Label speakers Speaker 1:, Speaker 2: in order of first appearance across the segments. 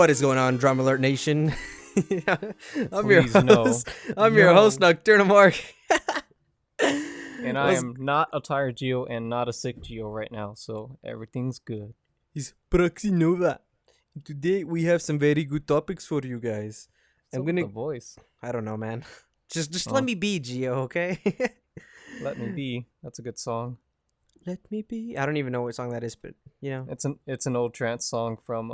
Speaker 1: What is going on, Drum Alert Nation? I'm your
Speaker 2: Please, no.
Speaker 1: host. I'm your host, Nocturnal Mark.
Speaker 2: And I am not a tired Geo and not a sick Geo right now, so everything's good.
Speaker 1: He's Proxinova. Today we have some very good topics for you guys.
Speaker 2: I'm gonna the voice.
Speaker 1: I don't know, man. Just let me be, Geo, okay?
Speaker 2: Let Me Be. That's a good song.
Speaker 1: Let me be. I don't even know what song that is, but you know.
Speaker 2: It's an old trance song from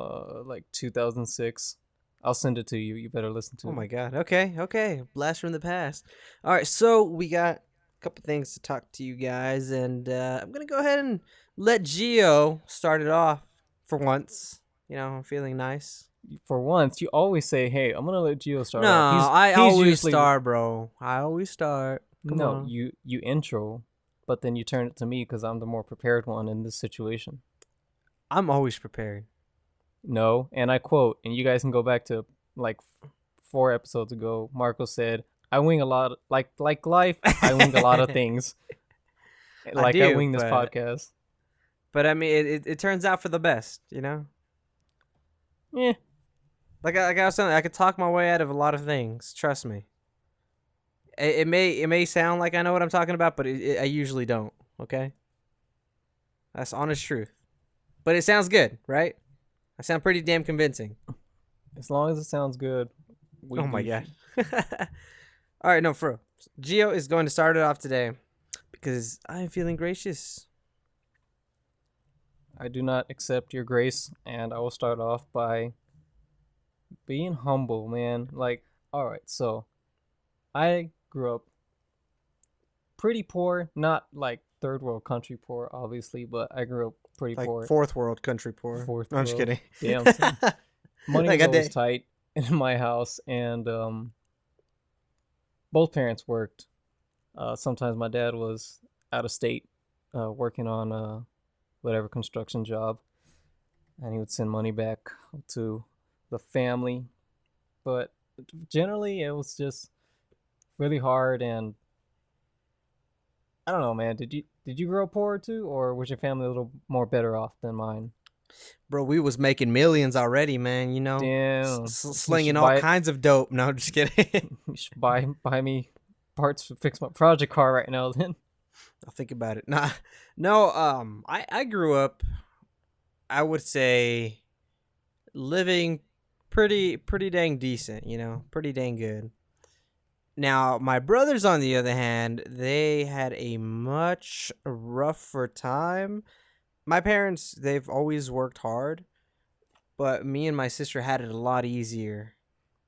Speaker 2: like 2006. I'll send it to you. You better listen to it.
Speaker 1: Oh my god. Okay. Blast from the past. All right, so we got a couple things to talk to you guys, and I'm gonna go ahead and let Geo start it off for once. You know, I'm feeling nice.
Speaker 2: For once, you always say, "Hey, I'm gonna let Geo start."
Speaker 1: No,
Speaker 2: off.
Speaker 1: I always start, bro. I always start. Come on.
Speaker 2: You intro, but then you turn it to me because I'm the more prepared one in this situation.
Speaker 1: I'm always prepared.
Speaker 2: No, and I quote, and you guys can go back to like 4 episodes ago. Marco said, "I wing a lot, like life. I wing a lot of things, like I wing this podcast."
Speaker 1: But I mean, it turns out for the best, you know.
Speaker 2: Yeah.
Speaker 1: Like I was saying, I could talk my way out of a lot of things. Trust me. It may sound like I know what I'm talking about, but I usually don't. Okay. That's honest truth. But it sounds good, right? I sound pretty damn convincing.
Speaker 2: As long as it sounds good.
Speaker 1: Oh my god. All right, no, for real. Geo is going to start it off today because I'm feeling gracious.
Speaker 2: I do not accept your grace, and I will start off by being humble, man. Like, all right, so I grew up pretty poor, not like third world country poor, obviously, but I grew up pretty
Speaker 1: like
Speaker 2: poor.
Speaker 1: Fourth world country poor.
Speaker 2: Fourth
Speaker 1: no, I'm just kidding.
Speaker 2: Damn. Money was always tight in my house, and both parents worked. Sometimes my dad was out of state working on whatever construction job, and he would send money back to the family. But generally, it was just really hard, and I don't know, man. Did you grow up poor too, or was your family a little more better off than mine?
Speaker 1: Bro, we was making millions already, man. You know,
Speaker 2: damn,
Speaker 1: slinging all kinds of dope. No, just kidding.
Speaker 2: You should buy me parts to fix my project car right now. Then
Speaker 1: I'll think about it. No. I grew up, I would say, living pretty dang decent. You know, pretty dang good. Now, my brothers, on the other hand, they had a much rougher time. My parents, they've always worked hard, but me and my sister had it a lot easier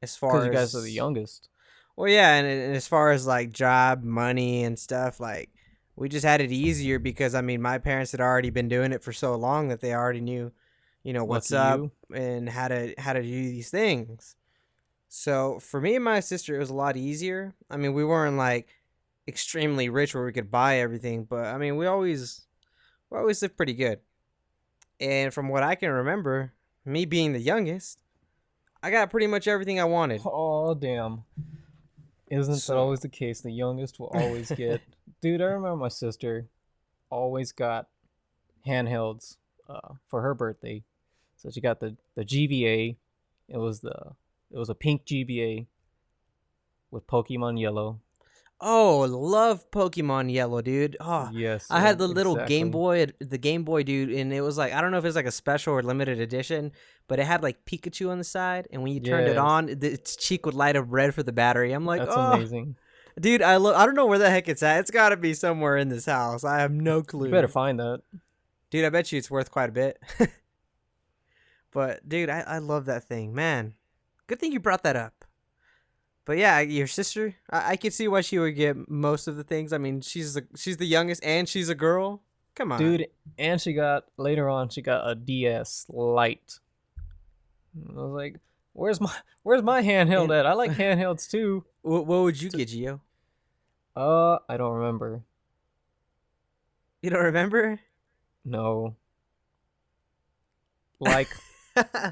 Speaker 1: as far as...
Speaker 2: Because you guys are the youngest.
Speaker 1: Well, yeah, and as far as, like, job, money, and stuff, like, we just had it easier because, I mean, my parents had already been doing it for so long that they already knew, you know, what's up and how to do these things. So, for me and my sister, it was a lot easier. I mean, we weren't, like, extremely rich where we could buy everything, but, I mean, we always lived pretty good. And from what I can remember, me being the youngest, I got pretty much everything I wanted.
Speaker 2: Oh, damn. Isn't that always the case? The youngest will always get... Dude, I remember my sister always got handhelds for her birthday. So she got the GBA. It was a pink GBA with Pokemon Yellow.
Speaker 1: Oh, love Pokemon Yellow, dude. Oh,
Speaker 2: yes.
Speaker 1: I had the little Game Boy, dude, and it was like, I don't know if it's like a special or limited edition, but it had like Pikachu on the side, and when you turned it on, its cheek would light up red for the battery. I'm like,
Speaker 2: that's amazing.
Speaker 1: Dude, I don't know where the heck it's at. It's got to be somewhere in this house. I have no clue.
Speaker 2: You better find that.
Speaker 1: Dude, I bet you it's worth quite a bit. But, dude, I love that thing. Man, good thing you brought that up. But yeah, your sister, I could see why she would get most of the things. I mean, she's the youngest and she's a girl. Come on.
Speaker 2: Dude, and later on she got a DS Lite. I was like, where's my handheld at? I like handhelds too.
Speaker 1: What would you get, Gio?
Speaker 2: I don't remember.
Speaker 1: You don't remember?
Speaker 2: No. Like,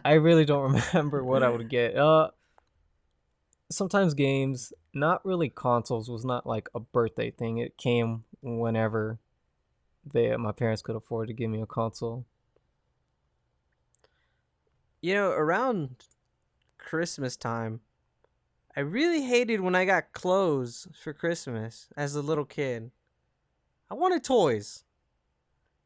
Speaker 2: I really don't remember what I would get. Sometimes games, not really consoles, was not like a birthday thing. It came whenever my parents could afford to give me a console.
Speaker 1: You know, around Christmas time, I really hated when I got clothes for Christmas as a little kid. I wanted toys.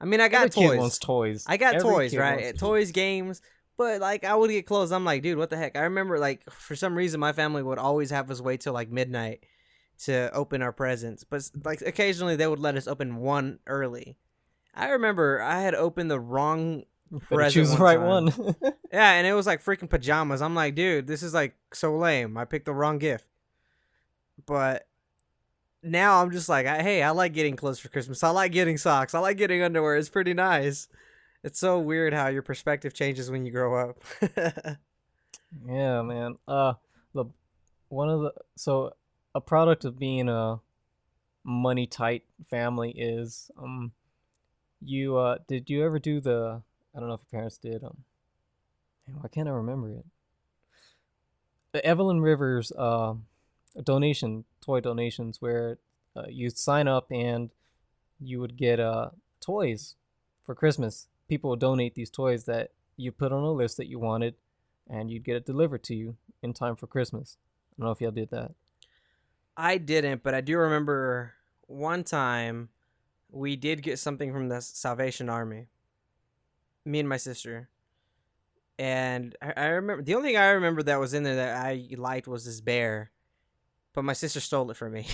Speaker 1: I mean, I
Speaker 2: Every
Speaker 1: got
Speaker 2: kid wants
Speaker 1: toys.
Speaker 2: toys.
Speaker 1: I got
Speaker 2: Every
Speaker 1: toys,
Speaker 2: kid wants
Speaker 1: right? Toys,
Speaker 2: toys.
Speaker 1: games. But like, I would get clothes. I'm like, dude, what the heck? I remember, like, for some reason, my family would always have us wait till like midnight to open our presents. But like, occasionally they would let us open one early. I remember I had opened the wrong
Speaker 2: Better
Speaker 1: present
Speaker 2: choose the
Speaker 1: one
Speaker 2: right
Speaker 1: time.
Speaker 2: one.
Speaker 1: Yeah, and it was like freaking pajamas. I'm like, dude, this is like so lame. I picked the wrong gift. But now I'm just like, hey, I like getting clothes for Christmas. I like getting socks. I like getting underwear. It's pretty nice. It's so weird how your perspective changes when you grow up.
Speaker 2: Yeah, man. The one of the so a product of being a money tight family is you did you ever do the I don't know if your parents did why can't I remember it? The Evelyn Rivers toy donations where you'd sign up and you would get toys for Christmas. People would donate these toys that you put on a list that you wanted, and you'd get it delivered to you in time for Christmas. I don't know if y'all did that.
Speaker 1: I didn't, but I do remember one time we did get something from the Salvation Army. Me and my sister. And I remember the only thing I remember that was in there that I liked was this bear, but my sister stole it from me.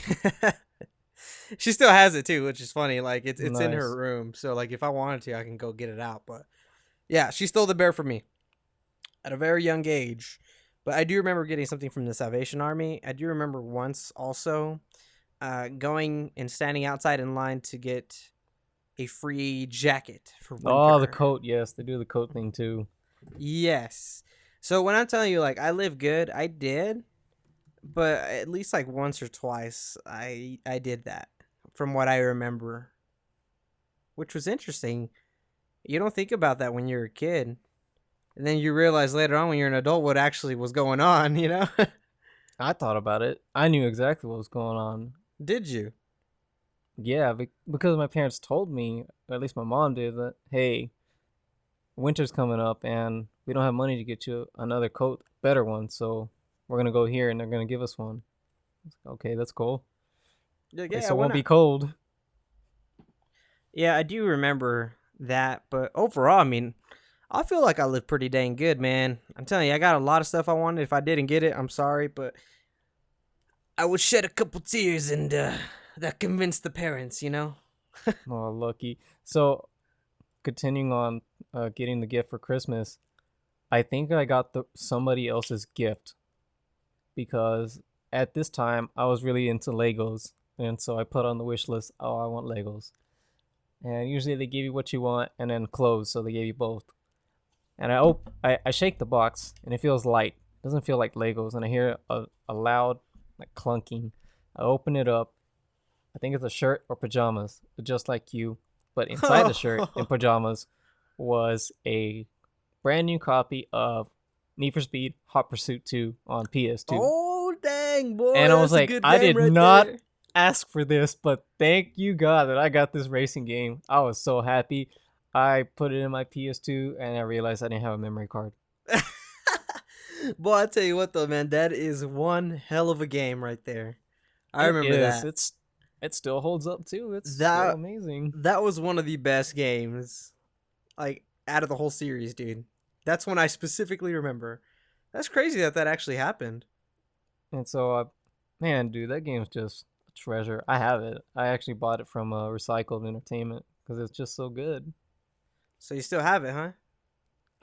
Speaker 1: She still has it too, which is funny. Like it's in her
Speaker 2: Nice.
Speaker 1: room, so like if I wanted to, I can go get it out. But yeah, she stole the bear from me at a very young age. But I do remember getting something from the Salvation Army. I do remember once also going and standing outside in line to get a free jacket for
Speaker 2: Oh, the
Speaker 1: winter.
Speaker 2: coat. Yes, they do the coat thing too.
Speaker 1: Yes. So when I'm telling you, like, I live good, I did, but at least like once or twice, I did that from what I remember, which was interesting. You don't think about that when you're a kid, and then you realize later on when you're an adult what actually was going on. You know?
Speaker 2: I thought about it. I knew exactly what was going on.
Speaker 1: Did you?
Speaker 2: Yeah, because my parents told me, or at least my mom did, that hey, winter's coming up and we don't have money to get you another coat, better one. So we're gonna go here and they're gonna give us one. Okay, that's cool.
Speaker 1: Like,
Speaker 2: At least
Speaker 1: yeah,
Speaker 2: it
Speaker 1: why
Speaker 2: won't be
Speaker 1: not?
Speaker 2: cold.
Speaker 1: Yeah, I do remember that, but overall, I mean, I feel like I live pretty dang good, man. I'm telling you, I got a lot of stuff I wanted. If I didn't get it, I'm sorry, but I would shed a couple tears and that convinced the parents, you know?
Speaker 2: Oh, lucky. So continuing on, getting the gift for Christmas, I think I got somebody else's gift because at this time I was really into Legos, and so I put on the wish list, oh, I want Legos. And usually they give you what you want and then clothes, so they gave you both. And I shake the box and it feels light. It doesn't feel like Legos, and I hear a loud like clunking. I open it up. I think it's a shirt or pajamas, just like you. But inside the shirt and pajamas was a brand new copy of Need for Speed Hot Pursuit 2 on PS2.
Speaker 1: Oh, dang, boy.
Speaker 2: And I was
Speaker 1: That's a
Speaker 2: like,
Speaker 1: good
Speaker 2: I
Speaker 1: game
Speaker 2: did
Speaker 1: right
Speaker 2: not
Speaker 1: there.
Speaker 2: ask for this, but thank you God that I got this racing game. I was so happy. I put it in my PS2 and I realized I didn't have a memory card.
Speaker 1: Boy, I tell you what, though, man, that is one hell of a game right there. I
Speaker 2: It
Speaker 1: remember
Speaker 2: is.
Speaker 1: that.
Speaker 2: It still holds up too. It's still
Speaker 1: That
Speaker 2: amazing.
Speaker 1: that was one of the best games, like, out of the whole series, dude. That's one I specifically remember. That's crazy that that actually happened.
Speaker 2: And so, man, dude, that game's just a treasure. I have it. I actually bought it from Recycled Entertainment because it's just so good.
Speaker 1: So you still have it, huh?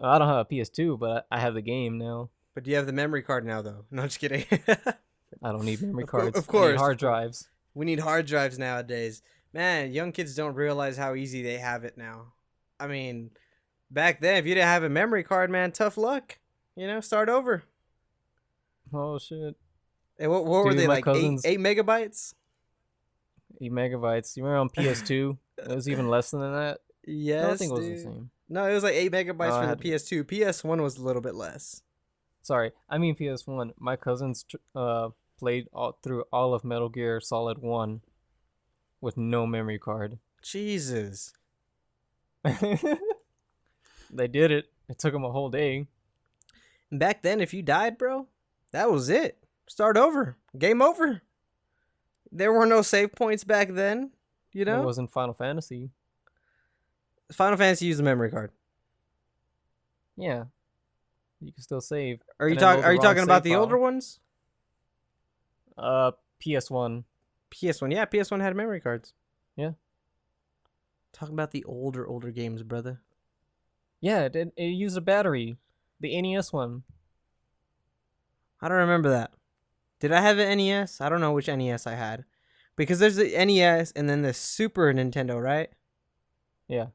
Speaker 2: I don't have a PS2, but I have the game now.
Speaker 1: But do you have the memory card now, though? No, just kidding.
Speaker 2: I don't need memory
Speaker 1: Of
Speaker 2: cards. I need
Speaker 1: course,
Speaker 2: hard
Speaker 1: of course.
Speaker 2: drives.
Speaker 1: We need hard drives nowadays. Man, young kids don't realize how easy they have it now. I mean, back then, if you didn't have a memory card, man, tough luck. You know, start over.
Speaker 2: Oh shit,
Speaker 1: And what were
Speaker 2: dude,
Speaker 1: they
Speaker 2: my
Speaker 1: like?
Speaker 2: cousins
Speaker 1: 8 megabytes?
Speaker 2: 8 megabytes. You remember on PS2? It was even less than that. No, I
Speaker 1: Yes,
Speaker 2: think it was the
Speaker 1: dude.
Speaker 2: same.
Speaker 1: No, it was like 8 megabytes
Speaker 2: Oh, I
Speaker 1: for the
Speaker 2: had
Speaker 1: PS2. PS1 was a little bit less.
Speaker 2: sorry, I mean PS1. My cousins played through all of Metal Gear Solid 1 with no memory card.
Speaker 1: Jesus.
Speaker 2: They did it. It took them a whole day.
Speaker 1: And back then, if you died, bro, that was it. Start over. Game over. There were no save points back then, you
Speaker 2: It
Speaker 1: know?
Speaker 2: wasn't Final Fantasy.
Speaker 1: Final Fantasy used a memory card.
Speaker 2: Yeah, you can still save.
Speaker 1: Are you
Speaker 2: and then load
Speaker 1: Are
Speaker 2: the
Speaker 1: you
Speaker 2: wrong
Speaker 1: talking about
Speaker 2: save
Speaker 1: the older
Speaker 2: file.
Speaker 1: ones?
Speaker 2: PS1.
Speaker 1: PS1, yeah, PS1 had memory cards.
Speaker 2: Yeah.
Speaker 1: Talking about the older games, brother.
Speaker 2: Yeah, it used a battery. The NES one.
Speaker 1: I don't remember that. Did I have an NES? I don't know which NES I had. Because there's the NES and then the Super Nintendo, right?
Speaker 2: Yeah.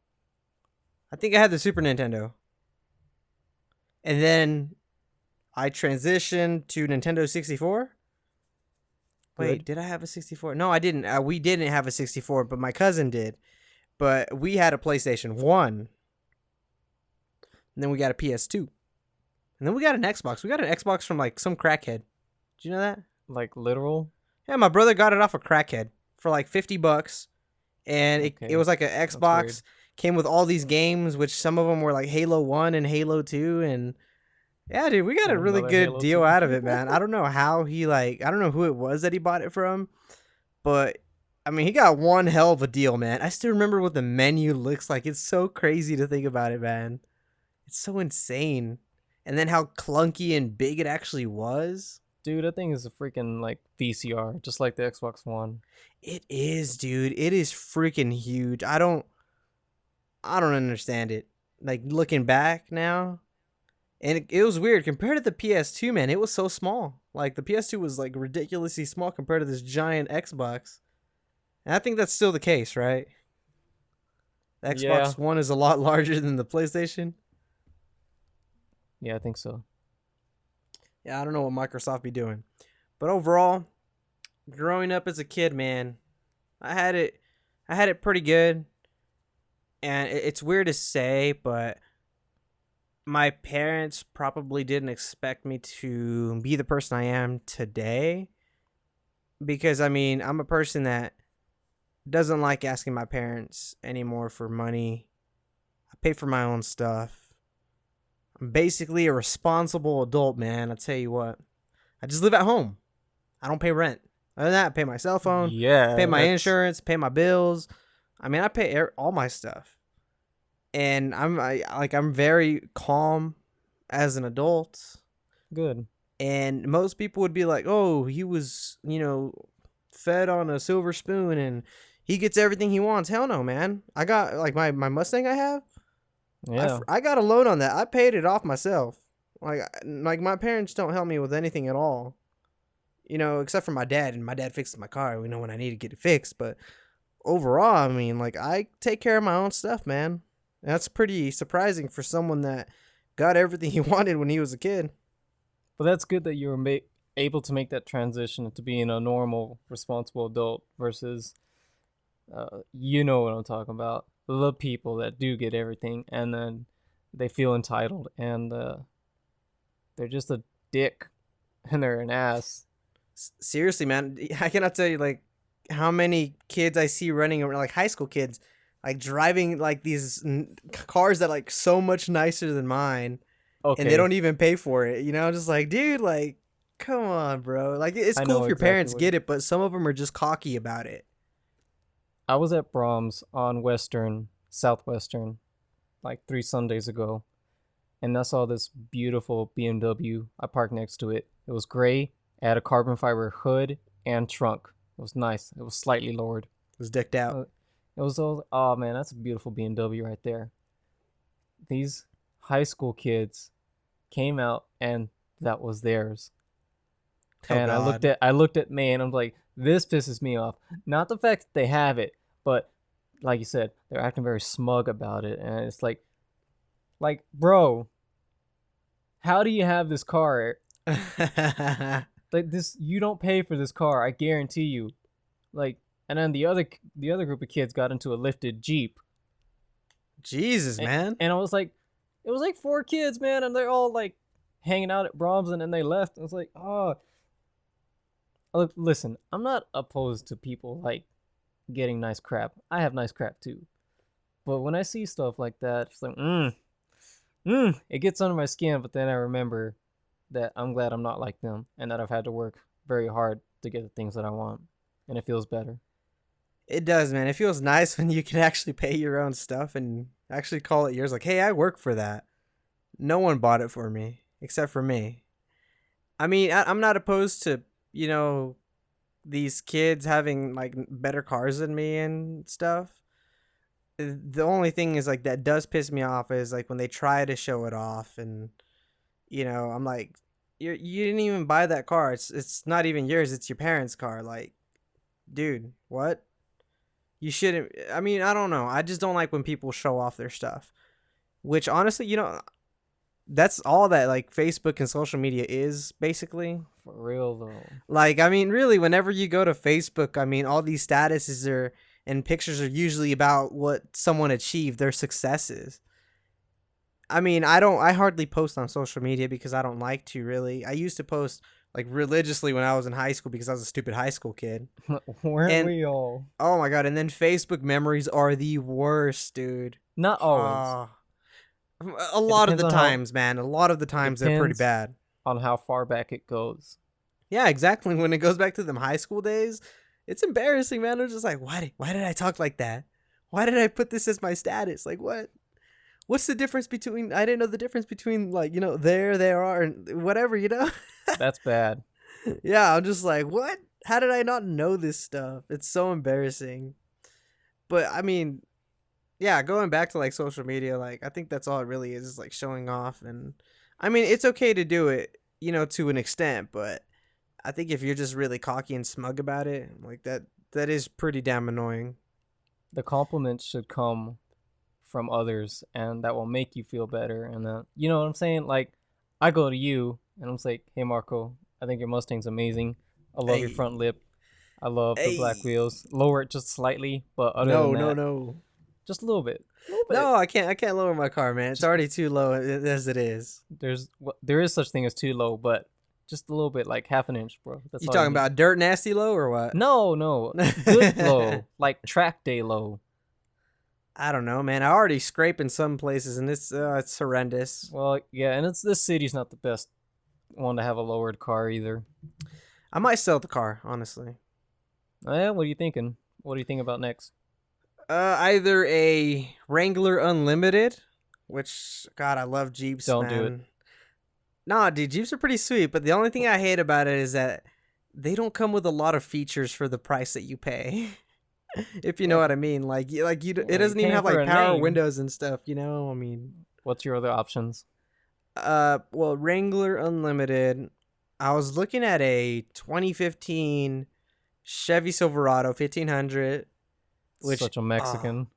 Speaker 1: I think I had the Super Nintendo. And then I transitioned to Nintendo 64. Wait,
Speaker 2: Good.
Speaker 1: did I have a 64? No, I didn't. We didn't have a 64, but my cousin did. But we had a PlayStation 1. And then we got a PS2. And then we got an Xbox. We got an Xbox from like some crackhead. Did you know that?
Speaker 2: Like literal.
Speaker 1: Yeah, my brother got it off a crackhead for like $50. And it
Speaker 2: Okay,
Speaker 1: was like an
Speaker 2: that's weird.
Speaker 1: Xbox. Came with all these games, which some of them were like Halo 1 and Halo 2. And yeah, dude, we got a really
Speaker 2: Another
Speaker 1: good
Speaker 2: Halo
Speaker 1: deal
Speaker 2: 2.
Speaker 1: out of it, man. I don't know how he I don't know who it was that he bought it from. But I mean, he got one hell of a deal, man. I still remember what the menu looks like. It's so crazy to think about it, man. It's so insane. And then how clunky and big it actually was.
Speaker 2: Dude, that thing is a freaking like VCR, just like the Xbox One.
Speaker 1: It is, dude. It is freaking huge. I don't understand it. Like looking back now, and it was weird compared to the PS2, man. It was so small. Like the PS2 was like ridiculously small compared to this giant Xbox. And I think that's still the case, right? The Xbox
Speaker 2: Yeah.
Speaker 1: One is a lot larger than the PlayStation.
Speaker 2: Yeah, I think so.
Speaker 1: Yeah, I don't know what Microsoft be doing. But overall, growing up as a kid, man, I had it pretty good. And it's weird to say, but my parents probably didn't expect me to be the person I am today. Because I mean, I'm a person that doesn't like asking my parents anymore for money. I pay for my own stuff. I'm basically a responsible adult, man. I tell you what. I just live at home. I don't pay rent. Other than that, I pay my cell phone,
Speaker 2: Yeah.
Speaker 1: pay my
Speaker 2: that's-
Speaker 1: insurance, pay my bills. I mean, I pay all my stuff. And I'm very calm as an adult.
Speaker 2: Good.
Speaker 1: And most people would be like, "Oh, he was, fed on a silver spoon and he gets everything he wants." Hell no, man. I got like my Mustang I have.
Speaker 2: Yeah.
Speaker 1: I got a loan on that. I paid it off myself. Like my parents don't help me with anything at all. Except for my dad, and my dad fixes my car. We know when I need to get it fixed, but overall, I mean, like I take care of my own stuff, man. That's pretty surprising for someone that got everything he wanted when he was a kid.
Speaker 2: But that's good that you were able to make that transition to being a normal, responsible adult versus, you know what I'm talking about. The people that do get everything and then they feel entitled and they're just a dick and they're an ass.
Speaker 1: Seriously, man, I cannot tell you like how many kids I see running around, like high school kids, like driving like these cars that like so much nicer than mine,
Speaker 2: Okay.
Speaker 1: and they don't even pay for it. Just like, dude, like, come on, bro. Like, it's
Speaker 2: I
Speaker 1: cool
Speaker 2: know
Speaker 1: if your
Speaker 2: exactly
Speaker 1: parents
Speaker 2: what-
Speaker 1: get it, but some of them are just cocky about it.
Speaker 2: I was at Brahms on Southwestern, like 3 Sundays ago, and I saw this beautiful BMW. I parked next to it. It was gray. It had a carbon fiber hood and trunk. It was nice. It was slightly lowered.
Speaker 1: It was decked out.
Speaker 2: It was all, oh man, that's a beautiful BMW right there. These high school kids came out and that was theirs.
Speaker 1: Oh,
Speaker 2: And
Speaker 1: God.
Speaker 2: I looked at me and I'm like, this pisses me off. Not the fact that they have it, but like you said, they're acting very smug about it, and it's like, bro, how do you have this car? Like this, you don't pay for this car, I guarantee you. Like, and then the other group of kids got into a lifted Jeep,
Speaker 1: Jesus, man.
Speaker 2: and I was like, it was like 4 kids, man, and they're all like hanging out at Brahms, and then they left. I was like, oh. Look, listen, I'm not opposed to people like getting nice crap. I have nice crap too. But when I see stuff like that, it's like, it gets under my skin. But then I remember that I'm glad I'm not like them and that I've had to work very hard to get the things that I want, and it feels better.
Speaker 1: It does, man. It feels nice when you can actually pay your own stuff and actually call it yours. Like, hey, I work for that. No one bought it for me except for me. I mean, I'm not opposed to, you know, these kids having like better cars than me and stuff. The only thing is like that does piss me off is like when they try to show it off, and I'm like, you didn't even buy that car. It's not even yours. It's your parents' car. Like, dude, what? You shouldn't. I mean, I don't know. I just don't like when people show off their stuff. Which honestly, that's all that like Facebook and social media is basically.
Speaker 2: For real though.
Speaker 1: Like, I mean, really, whenever you go to Facebook, I mean, all these statuses are and pictures are usually about what someone achieved, their successes. I mean, I hardly post on social media because I don't like to really. I used to post like religiously when I was in high school because I was a stupid high school kid.
Speaker 2: Weren't we all?
Speaker 1: Oh my god! And then Facebook memories are the worst, dude.
Speaker 2: Not always.
Speaker 1: A lot of the times, man. A lot of the times they're pretty bad.
Speaker 2: On how far back it goes.
Speaker 1: Yeah, exactly. When it goes back to them high school days, it's embarrassing, man. They're just like, why did I talk like that? Why did I put this as my status? Like, what? What's the difference between? I didn't know the difference between like there they are and whatever.
Speaker 2: That's bad.
Speaker 1: Yeah, I'm just like, what? How did I not know this stuff? It's so embarrassing. But I mean, yeah, going back to like social media, like I think that's all it really is like showing off. And I mean, it's okay to do it, to an extent, but I think if you're just really cocky and smug about it, like that is pretty damn annoying.
Speaker 2: The compliments should come from others, and that will make you feel better. And you know what I'm saying? Like, I go to you and I'm like, hey Marco, I think your Mustang's amazing. I love your front lip. I love the black wheels. Lower it just slightly, but other than that,
Speaker 1: no.
Speaker 2: Just a little bit.
Speaker 1: No, I can't lower my car, man. It's already too low as it is.
Speaker 2: There is such thing as too low, but just a little bit, like half an inch, bro.
Speaker 1: That's you talking about dirt nasty low or what?
Speaker 2: No, good low, like track day low.
Speaker 1: I don't know, man. I already scrape in some places, and it's horrendous.
Speaker 2: Well, yeah, and this city's not the best one to have a lowered car either.
Speaker 1: I might sell the car, honestly.
Speaker 2: Yeah, what are you thinking? What do you think about next?
Speaker 1: Either a Wrangler Unlimited, which God, I love Jeeps.
Speaker 2: Don't do it.
Speaker 1: Nah, dude, Jeeps are pretty sweet, but the only thing I hate about it is that they don't come with a lot of features for the price that you pay. If you know what I mean, it doesn't even have like power windows and stuff. I mean,
Speaker 2: what's your other options?
Speaker 1: Well, Wrangler Unlimited. I was looking at a 2015 Chevy Silverado 1500. Which,
Speaker 2: such a Mexican.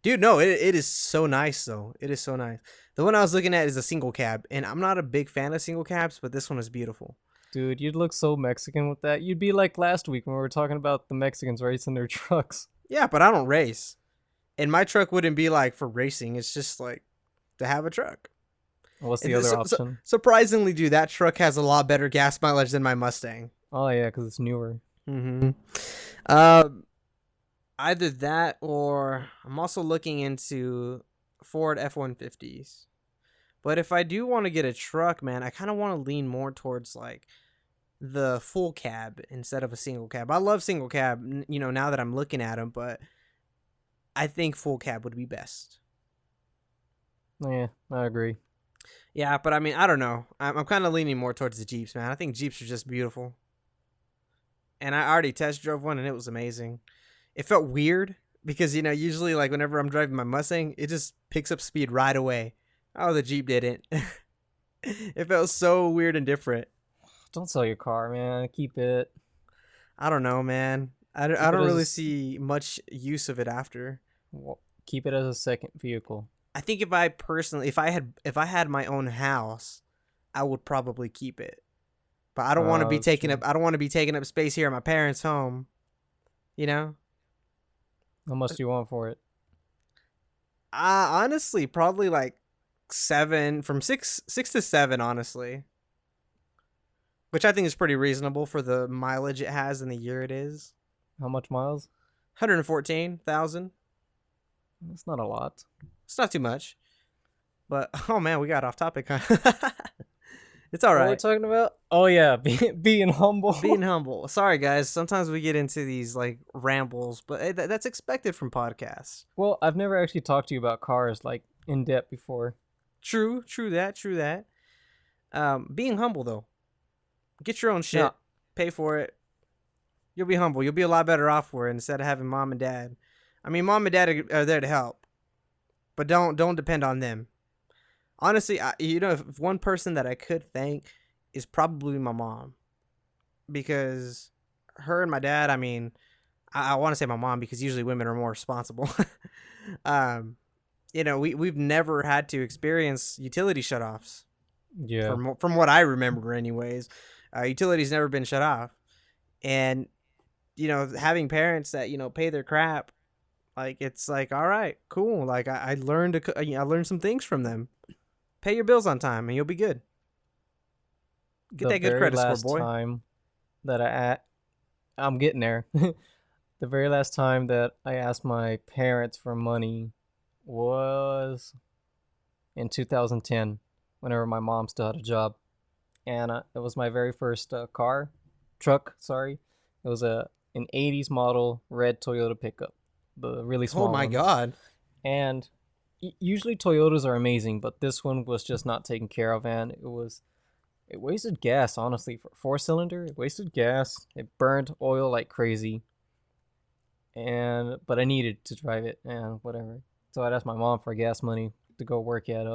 Speaker 1: Dude, no, it is so nice though. It is so nice. The one I was looking at is a single cab, and I'm not a big fan of single cabs, but this one is beautiful.
Speaker 2: Dude, you'd look so Mexican with that. You'd be like last week when we were talking about the Mexicans racing their trucks.
Speaker 1: Yeah, but I don't race. And my truck wouldn't be like for racing. It's just like to have a truck.
Speaker 2: What's the other option?
Speaker 1: Surprisingly, dude, that truck has a lot better gas mileage than my Mustang.
Speaker 2: Oh, yeah, because it's newer.
Speaker 1: Mm-hmm. Either that or I'm also looking into Ford F-150s. But if I do want to get a truck, man, I kind of want to lean more towards like the full cab instead of a single cab. I love single cab, now that I'm looking at them, but I think full cab would be best.
Speaker 2: Yeah, I agree.
Speaker 1: Yeah, but I mean, I don't know. I'm kind of leaning more towards the Jeeps, man. I think Jeeps are just beautiful. And I already test drove one, and it was amazing. It felt weird because, usually like whenever I'm driving my Mustang, it just picks up speed right away. Oh, the Jeep didn't. It felt so weird and different.
Speaker 2: Don't sell your car, man. Keep it.
Speaker 1: I don't know, man. I don't really see much use of it after.
Speaker 2: Well, keep it as a second vehicle.
Speaker 1: I think if I had my own house, I would probably keep it. But I don't want to be taking up. I don't want to be taking up space here at my parents' home.
Speaker 2: How much do you want for it?
Speaker 1: Honestly, probably like 7, from 6 to 7, honestly. Which I think is pretty reasonable for the mileage it has and the year it is.
Speaker 2: How much miles?
Speaker 1: 114,000.
Speaker 2: That's not a lot.
Speaker 1: It's not too much. But, oh man, we got off topic, huh? It's all
Speaker 2: What we're
Speaker 1: right.
Speaker 2: talking about? Oh yeah, being humble.
Speaker 1: Being humble. Sorry, guys. Sometimes we get into these like rambles, but that's expected from podcasts.
Speaker 2: Well, I've never actually talked to you about cars like in depth before.
Speaker 1: True that, true that. Being humble though. Get your own
Speaker 2: Now,
Speaker 1: shit. Pay for it. You'll be humble. You'll be a lot better off for it instead of having mom and dad. I mean, mom and dad are there to help, but don't depend on them. Honestly, if one person that I could thank is probably my mom, because her and my dad. I mean, I want to say my mom because usually women are more responsible. um, we've never had to experience utility shutoffs.
Speaker 2: yeah,
Speaker 1: From what I remember, anyways, utilities never been shut off, and having parents that pay their crap, like it's like all right, cool. Like I learned I learned some things from them. Pay your bills on time, and you'll be good. Get
Speaker 2: the
Speaker 1: that good
Speaker 2: very
Speaker 1: credit score,
Speaker 2: last
Speaker 1: boy.
Speaker 2: time that I'm getting there. The very last time that I asked my parents for money was in 2010, whenever my mom still had a job, and it was my very first truck. Sorry, it was an '80s model red Toyota pickup, the really
Speaker 1: Oh
Speaker 2: small
Speaker 1: my
Speaker 2: ones.
Speaker 1: god.
Speaker 2: And usually Toyotas are amazing, but this one was just not taken care of, and it wasted gas. Honestly, for four-cylinder, it wasted gas. It burned oil like crazy, but I needed to drive it and whatever. So I'd ask my mom for gas money to go work at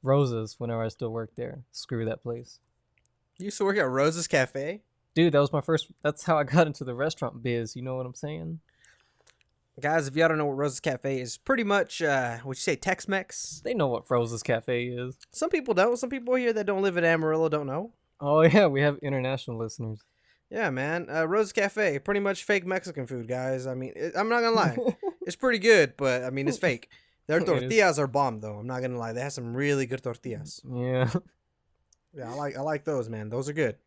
Speaker 2: Rose's whenever I still worked there. Screw that place.
Speaker 1: You used to work at Rose's Cafe?
Speaker 2: Dude, that was my first. That's how I got into the restaurant biz. You know what I'm saying?
Speaker 1: Guys, if y'all don't know what Rose's Cafe is, pretty much, would you say Tex-Mex?
Speaker 2: They know what Rose's Cafe is.
Speaker 1: Some people don't. Some people here that don't live in Amarillo don't know.
Speaker 2: Oh yeah, we have international listeners.
Speaker 1: Yeah, man. Rose's Cafe, pretty much fake Mexican food, guys. I mean, I'm not gonna lie, it's pretty good, but I mean, it's fake. Their tortillas are bomb, though. I'm not gonna lie. They have some really good tortillas.
Speaker 2: Yeah.
Speaker 1: Yeah, I like those, man. Those are good.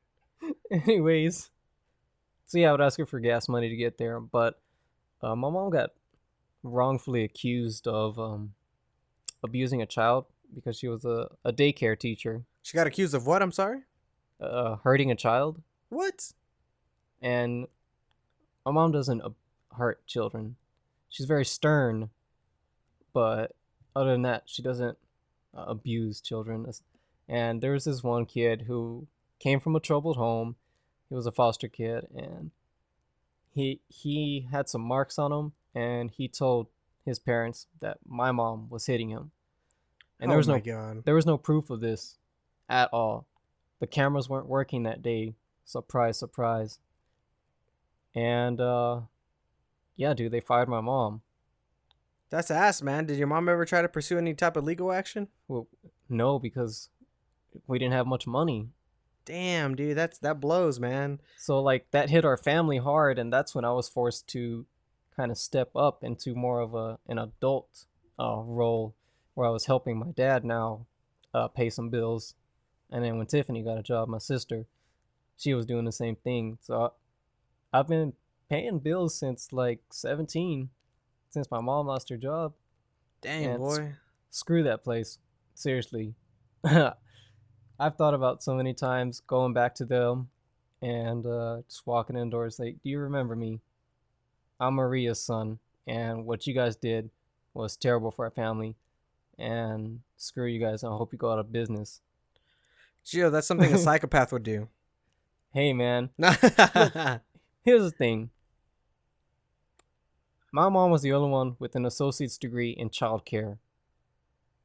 Speaker 2: Anyways, so yeah, I would ask her for gas money to get there, but my mom got wrongfully accused of abusing a child because she was a daycare teacher.
Speaker 1: She got accused of what? I'm sorry.
Speaker 2: Hurting a child.
Speaker 1: What?
Speaker 2: And my mom doesn't hurt children. She's very stern, but other than that, she doesn't abuse children. And there was this one kid who came from a troubled home. He was a foster kid, and he had some marks on him, and he told his parents that my mom was hitting him. And
Speaker 1: Oh my god.
Speaker 2: there was no proof of this at all. The cameras weren't working that day. Surprise, surprise. And yeah, dude, they fired my mom.
Speaker 1: That's ass, man. Did your mom ever try to pursue any type of legal action?
Speaker 2: Well, no, because we didn't have much money.
Speaker 1: Damn, dude, that blows, man.
Speaker 2: So like that hit our family hard, and that's when I was forced to kind of step up into more of an adult role, where I was helping my dad now pay some bills. And then when Tiffany got a job, my sister, she was doing the same thing. So I've been paying bills since like 17, since my mom lost her job.
Speaker 1: Dang,
Speaker 2: And
Speaker 1: boy.
Speaker 2: Screw that place. Seriously. I've thought about so many times going back to them and just walking indoors like, do you remember me? I'm Maria's son, and what you guys did was terrible for our family, and screw you guys. I hope you go out of business.
Speaker 1: Gio, that's something a psychopath would do.
Speaker 2: Hey, man. Look, here's the thing. My mom was the only one with an associate's degree in childcare.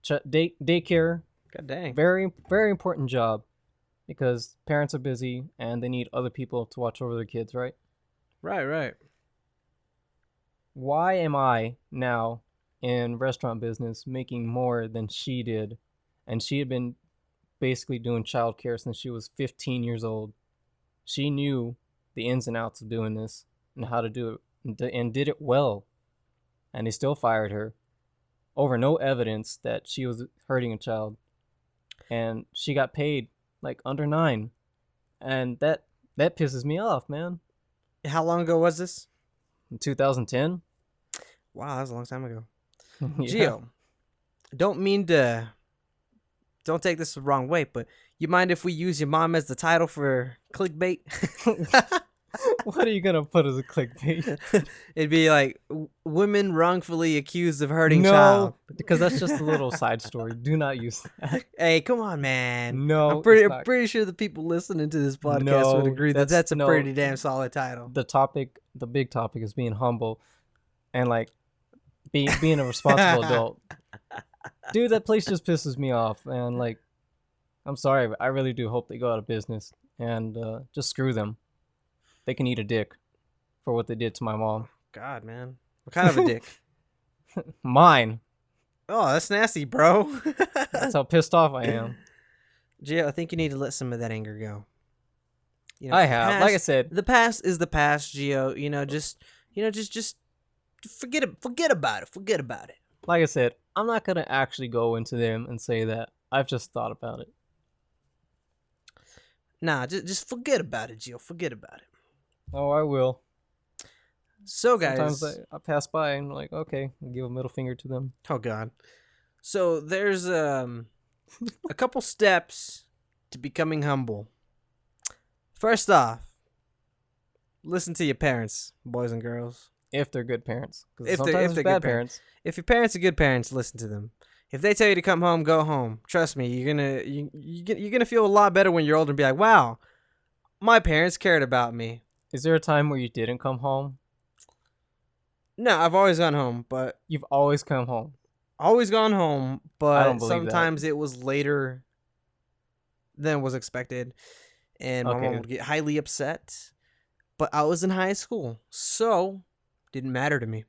Speaker 2: Daycare,
Speaker 1: God dang.
Speaker 2: very, very important job because parents are busy and they need other people to watch over their kids, right?
Speaker 1: Right.
Speaker 2: Why am I now in restaurant business making more than she did? And she had been basically doing childcare since she was 15 years old. She knew the ins and outs of doing this and how to do it and did it well. And they still fired her over no evidence that she was hurting a child. And she got paid like under 9. And that pisses me off, man.
Speaker 1: How long ago was this?
Speaker 2: In 2010?
Speaker 1: Wow, that was a long time ago.
Speaker 2: Yeah.
Speaker 1: Gio, don't take this the wrong way, but You mind if we use your mom as the title for clickbait?
Speaker 2: What are you gonna put as a clickbait?
Speaker 1: It'd be like women wrongfully accused of hurting
Speaker 2: No,
Speaker 1: child.
Speaker 2: because that's just a little side story. Do not use that.
Speaker 1: Hey, come on, man.
Speaker 2: No,
Speaker 1: I'm pretty sure the people listening to this podcast would agree that that's a pretty damn solid title.
Speaker 2: The big topic is being humble and like being a responsible adult. Dude, that place just pisses me off, and like, I'm sorry, but I really do hope they go out of business and just screw them. They can eat a dick for what they did to my mom.
Speaker 1: God, man. What kind of a dick?
Speaker 2: Mine.
Speaker 1: Oh, that's nasty, bro.
Speaker 2: That's how pissed off I am.
Speaker 1: Gio, I think you need to let some of that anger go.
Speaker 2: You know, I have. Like I said,
Speaker 1: the past is the past, Gio. Just forget about it. Forget about it.
Speaker 2: Like I said, I'm not gonna actually go into them and say that. I've just thought about it.
Speaker 1: Nah, just forget about it, Gio. Forget about it.
Speaker 2: Oh, I will.
Speaker 1: So, guys,
Speaker 2: sometimes I pass by and like, okay, I'll give a middle finger to them.
Speaker 1: Oh God. So there's a couple steps to becoming humble. First off, listen to your parents, boys and girls.
Speaker 2: If they're good parents.
Speaker 1: If they're bad parents. If your parents are good parents, listen to them. If they tell you to come home, go home. Trust me, you're gonna feel a lot better when you're older and be like, wow, my parents cared about me.
Speaker 2: Is there a time where you didn't come home?
Speaker 1: No, I've always gone home, but
Speaker 2: you've always come home.
Speaker 1: Always gone home, but sometimes it was later than was expected, and my mom would get highly upset. But I was in high school, so didn't matter to me.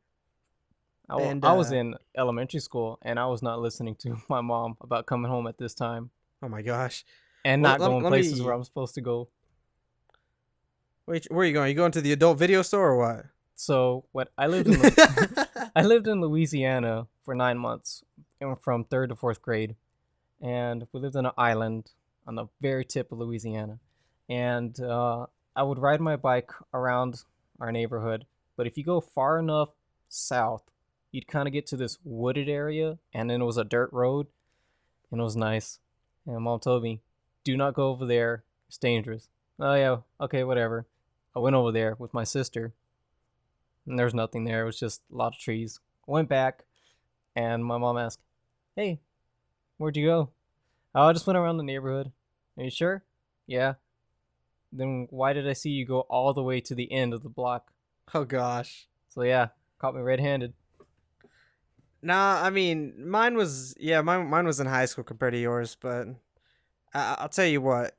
Speaker 2: I was in elementary school, and I was not listening to my mom about coming home at this time.
Speaker 1: Oh my gosh!
Speaker 2: And not going places where I'm supposed to go.
Speaker 1: Wait, where are you going? You going to the adult video store or what?
Speaker 2: So I lived in Louisiana for 9 months, from 3rd to 4th grade, and we lived on an island on the very tip of Louisiana. And I would ride my bike around our neighborhood, but if you go far enough south, you'd kind of get to this wooded area, and then it was a dirt road, and it was nice. And Mom told me, "Do not go over there; it's dangerous." Oh yeah, okay, whatever. I went over there with my sister, and there's nothing there. It was just a lot of trees. I went back, and my mom asked, "Hey, where'd you go?" "Oh, I just went around the neighborhood." "Are you sure?" "Yeah." "Then why did I see you go all the way to the end of the block?"
Speaker 1: Oh gosh.
Speaker 2: So yeah, caught me red-handed.
Speaker 1: Nah, I mean, mine was in high school compared to yours, but I'll tell you what,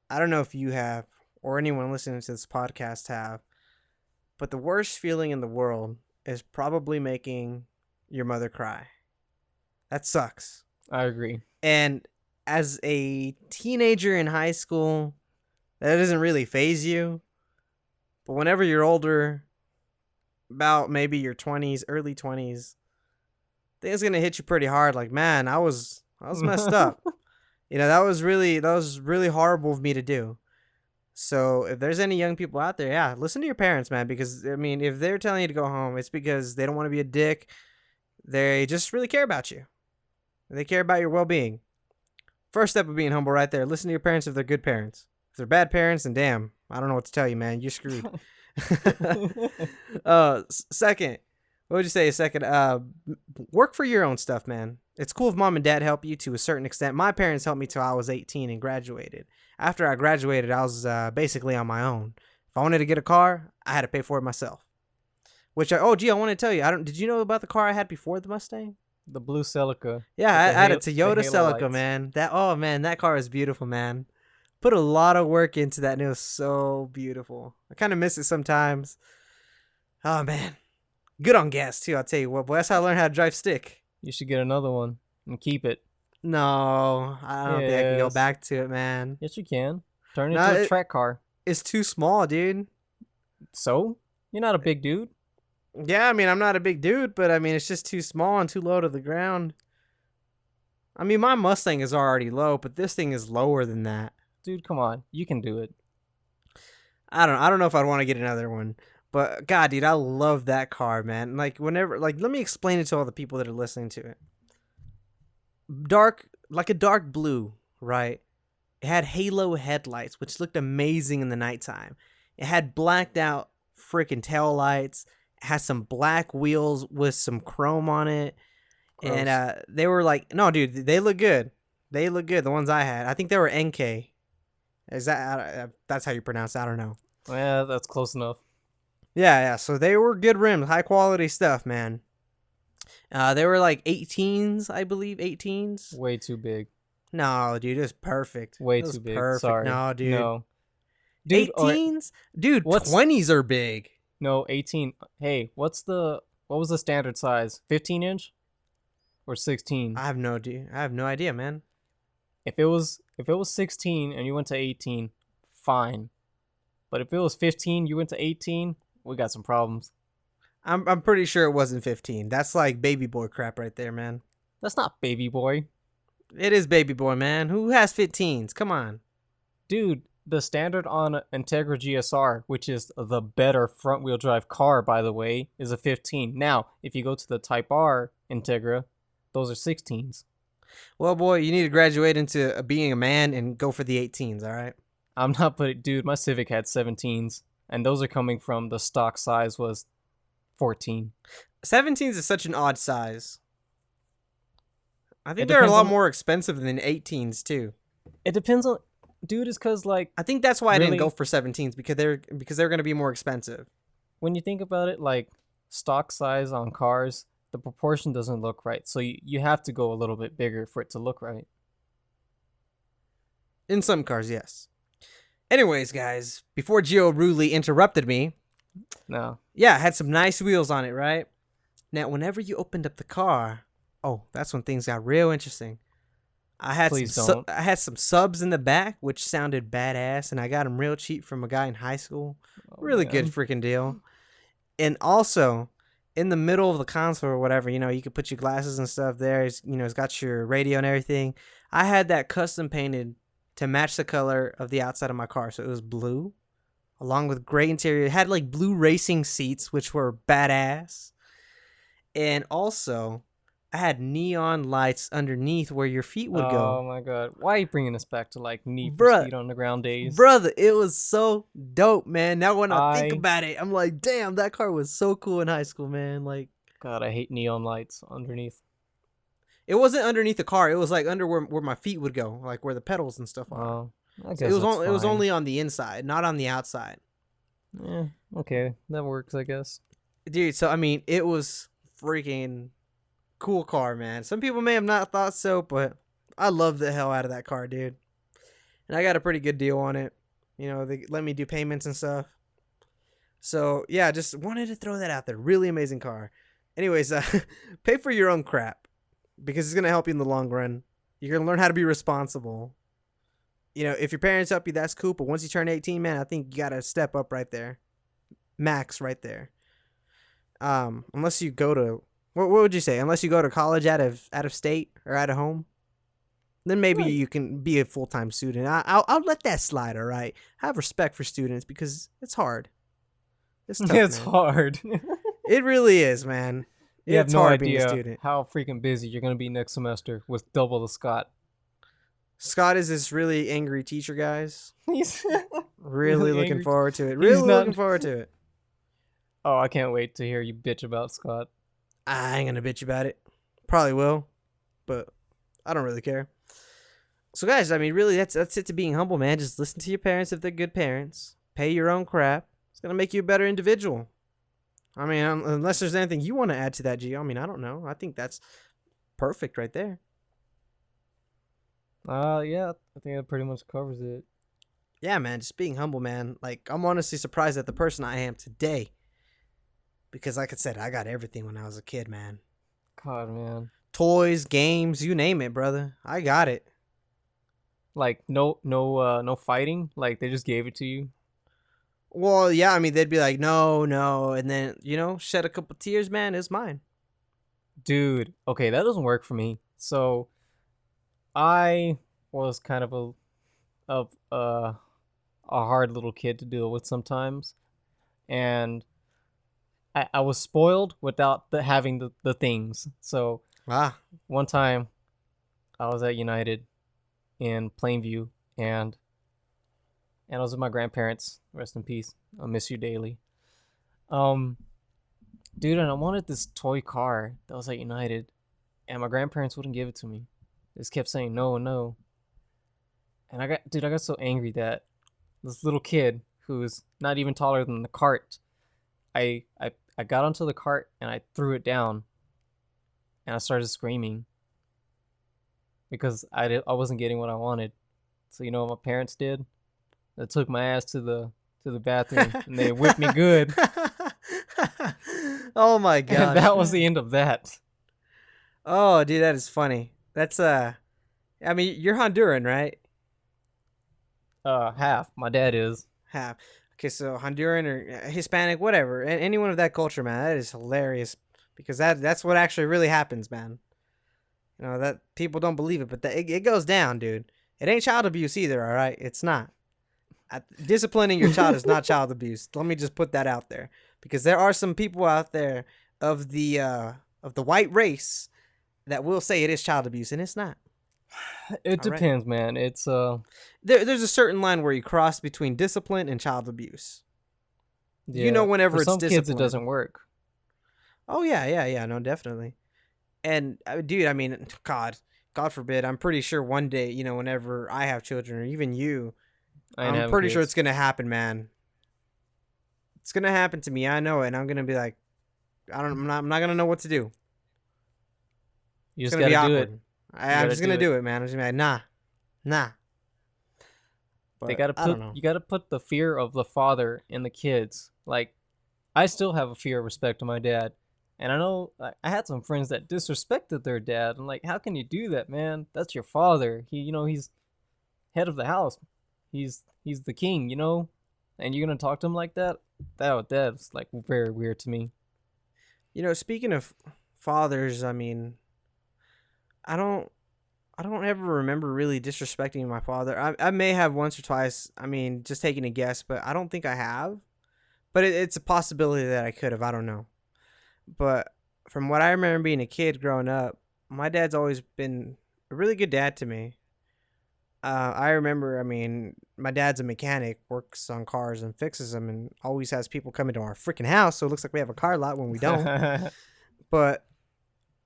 Speaker 1: I don't know if you have or anyone listening to this podcast have, but the worst feeling in the world is probably making your mother cry. That sucks.
Speaker 2: I agree.
Speaker 1: And as a teenager in high school, that doesn't really faze you. But whenever you're older, about maybe your 20s, early 20s, I think it's gonna hit you pretty hard. Like, man, I was messed up. That was really horrible of me to do. So if there's any young people out there, yeah, listen to your parents, man, because I mean, if they're telling you to go home, it's because they don't want to be a dick. They just really care about you. They care about your well-being. First step of being humble right there. Listen to your parents if they're good parents. If they're bad parents, then damn, I don't know what to tell you, man. You're screwed. Second, what would you say? Second, work for your own stuff, man. It's cool if mom and dad help you to a certain extent. My parents helped me till I was 18 and graduated. After I graduated, I was basically on my own. If I wanted to get a car, I had to pay for it myself. I want to tell you, did you know about the car I had before the Mustang?
Speaker 2: The blue Celica.
Speaker 1: Yeah, I had a Toyota Celica, lights. Man. That car is beautiful, man. Put a lot of work into that, and it was so beautiful. I kind of miss it sometimes. Oh man, good on gas too. I'll tell you what, boy. That's how I learned how to drive stick.
Speaker 2: You should get another one and keep it.
Speaker 1: No, I don't think I can go back to it, man.
Speaker 2: Yes, you can. Turn it into a track car.
Speaker 1: It's too small, dude.
Speaker 2: So? You're not a big dude.
Speaker 1: Yeah, I mean, I'm not a big dude, but I mean, it's just too small and too low to the ground. I mean, my Mustang is already low, but this thing is lower than that.
Speaker 2: Dude, come on. You can do it.
Speaker 1: I don't know if I'd want to get another one. But God, dude, I love that car, man. Like let me explain it to all the people that are listening to it. Like a dark blue, right? It had halo headlights, which looked amazing in the nighttime. It had blacked out freaking tail lights. It had some black wheels with some chrome on it.
Speaker 2: Gross.
Speaker 1: And they were like, no, dude, they look good. They look good. The ones I had, I think they were NK. Is that that's how you pronounce it? I don't know.
Speaker 2: Yeah, that's close enough.
Speaker 1: Yeah. So they were good rims, high quality stuff, man. They were like 18s, I believe, 18s.
Speaker 2: Way too big.
Speaker 1: No, dude, it was perfect.
Speaker 2: Way
Speaker 1: It was
Speaker 2: too big.
Speaker 1: perfect.
Speaker 2: Sorry.
Speaker 1: No, dude.
Speaker 2: No. Dude,
Speaker 1: 18s? Dude, 20s are big.
Speaker 2: No, 18. Hey, what was the standard size? 15-inch or 16?
Speaker 1: I have no idea, man.
Speaker 2: If it was 16 and you went to 18, fine. But if it was 15, you went to 18, we got some problems.
Speaker 1: I'm pretty sure it wasn't 15. That's like baby boy crap right there, man.
Speaker 2: That's not baby boy.
Speaker 1: It is baby boy, man. Who has 15s? Come on.
Speaker 2: Dude, the standard on Integra GSR, which is the better front-wheel drive car, by the way, is a 15. Now, if you go to the Type R Integra, those are 16s.
Speaker 1: Well, boy, you need to graduate into being a man and go for the 18s, all right?
Speaker 2: I'm not, but dude, my Civic had 17s, and those are coming from the stock size was 14.
Speaker 1: 17s is such an odd size. I think they're a lot more expensive than 18s, too.
Speaker 2: It depends on... Dude, it's because, like...
Speaker 1: I think that's why I didn't go for 17s, because they're going to be more expensive.
Speaker 2: When you think about it, like, stock size on cars, the proportion doesn't look right. So you have to go a little bit bigger for it to look right.
Speaker 1: In some cars, yes. Anyways, guys, before Gio rudely interrupted me...
Speaker 2: No.
Speaker 1: Yeah, it had some nice wheels on it, right? Now, whenever you opened up the car... Oh, that's when things got real interesting. I had some subs in the back, which sounded badass, and I got them real cheap from a guy in high school. Really good freaking deal. And also, in the middle of the console or whatever, you could put your glasses and stuff there. It's got your radio and everything. I had that custom painted to match the color of the outside of my car, so it was blue, along with gray interior. It had like blue racing seats, which were badass, and also I had neon lights underneath where your feet would go.
Speaker 2: Oh my god. Why are you bringing us back to like Need for Speed on the Ground days?
Speaker 1: Brother, it was so dope, man. Now when I think about it, I'm like, damn, that car was so cool in high school, man. Like,
Speaker 2: God, I hate neon lights underneath.
Speaker 1: It wasn't underneath the car. It was like under where my feet would go, like where the pedals and stuff are.
Speaker 2: Oh, I guess
Speaker 1: it was only on the inside, not on the outside.
Speaker 2: Yeah, okay. That works, I guess.
Speaker 1: Dude, so I mean, it was freaking cool car, man. Some people may have not thought so, but I love the hell out of that car, dude. And I got a pretty good deal on it. They let me do payments and stuff. So yeah, just wanted to throw that out there. Really amazing car. Anyways, pay for your own crap because it's gonna help you in the long run. You're gonna learn how to be responsible. If your parents help you, that's cool. But once you turn 18, man, I think you gotta step up right there, max right there. Unless you go to What would you say? Unless you go to college out of state or out of home, then maybe you can be a full-time student. I'll let that slide. All right. I have respect for students because it's hard. It's tough,
Speaker 2: it's
Speaker 1: man.
Speaker 2: hard.
Speaker 1: It really is, man.
Speaker 2: You have
Speaker 1: it's
Speaker 2: no
Speaker 1: hard
Speaker 2: idea
Speaker 1: being a student.
Speaker 2: how freaking busy you're gonna be next semester with double the Scott.
Speaker 1: Scott is this really angry teacher, guys.
Speaker 2: He's
Speaker 1: really looking
Speaker 2: angry.
Speaker 1: forward to it. Really looking forward to it.
Speaker 2: Oh, I can't wait to hear you bitch about Scott.
Speaker 1: I ain't gonna bitch about it. Probably will, but I don't really care. So, guys, I mean, really, that's it to being humble, man. Just listen to your parents if they're good parents. Pay your own crap. It's gonna make you a better individual. I mean, unless there's anything you want to add to that, Gio. I mean, I don't know. I think that's perfect right there.
Speaker 2: Yeah, I think that pretty much covers it.
Speaker 1: Yeah, man, just being humble, man. Like, I'm honestly surprised at the person I am today. Because, like I said, I got everything when I was a kid, man.
Speaker 2: God, man.
Speaker 1: Toys, games, you name it, brother. I got it.
Speaker 2: Like, no fighting? Like, they just gave it to you?
Speaker 1: Well, yeah, I mean, they'd be like, no, and then, shed a couple tears, man, it's mine.
Speaker 2: Dude, okay, that doesn't work for me. So, I was kind of a hard little kid to deal with sometimes. And I was spoiled without having the things. So, one time, I was at United in Plainview, and I was with my grandparents. Rest in peace. I miss you daily. Um, Dude, and I wanted this toy car that was at United, and my grandparents wouldn't give it to me. They just kept saying no and no. And I got so angry that this little kid who's not even taller than the cart, I got onto the cart and I threw it down, and I started screaming because I wasn't getting what I wanted. So you know what my parents did? They took my ass to the bathroom and they whipped me good.
Speaker 1: Oh my god.
Speaker 2: And that was the end of that.
Speaker 1: Oh, dude, that is funny. That's I mean, you're Honduran, right?
Speaker 2: Half. My dad is.
Speaker 1: Half. Okay, so Honduran or Hispanic, whatever, and anyone of that culture, man, that is hilarious because that's what actually really happens, man. You know that people don't believe it, but it goes down, dude. It ain't child abuse either, all right? It's not. Disciplining your child is not child abuse. Let me just put that out there because there are some people out there of the white race that will say it is child abuse, and it's not.
Speaker 2: It depends, man. It's
Speaker 1: there's a certain line where you cross between discipline and child abuse.
Speaker 2: yeah,
Speaker 1: You know, whenever
Speaker 2: for
Speaker 1: it's
Speaker 2: some
Speaker 1: discipline.
Speaker 2: kids it doesn't work.
Speaker 1: Oh yeah, no, definitely. And dude, I mean, God forbid, I'm pretty sure one day, you know, whenever I have children or even you, I'm pretty sure it's gonna happen, man. It's gonna happen to me. I know it, and I'm gonna be like, I'm not gonna know what to do.
Speaker 2: You
Speaker 1: It's
Speaker 2: just
Speaker 1: gonna be
Speaker 2: gotta do
Speaker 1: awkward.
Speaker 2: it.
Speaker 1: I'm just gonna do it, man. I'm just gonna be like, nah. But
Speaker 2: They gotta
Speaker 1: I don't know.
Speaker 2: you gotta put the fear of the father in the kids. Like, I still have a fear of respect to my dad, and I know I had some friends that disrespected their dad. I'm like, how can you do that, man? That's your father. He's head of the house. He's the king, you know, and you're gonna talk to him like that. That's like very weird to me.
Speaker 1: You know, speaking of fathers, I mean, I don't ever remember really disrespecting my father. I may have once or twice. I mean, just taking a guess, but I don't think I have. But it's a possibility that I could have. I don't know. But from what I remember being a kid growing up, my dad's always been a really good dad to me. I remember, I mean, my dad's a mechanic, works on cars and fixes them, and always has people coming to our freaking house. So it looks like we have a car lot when we don't. But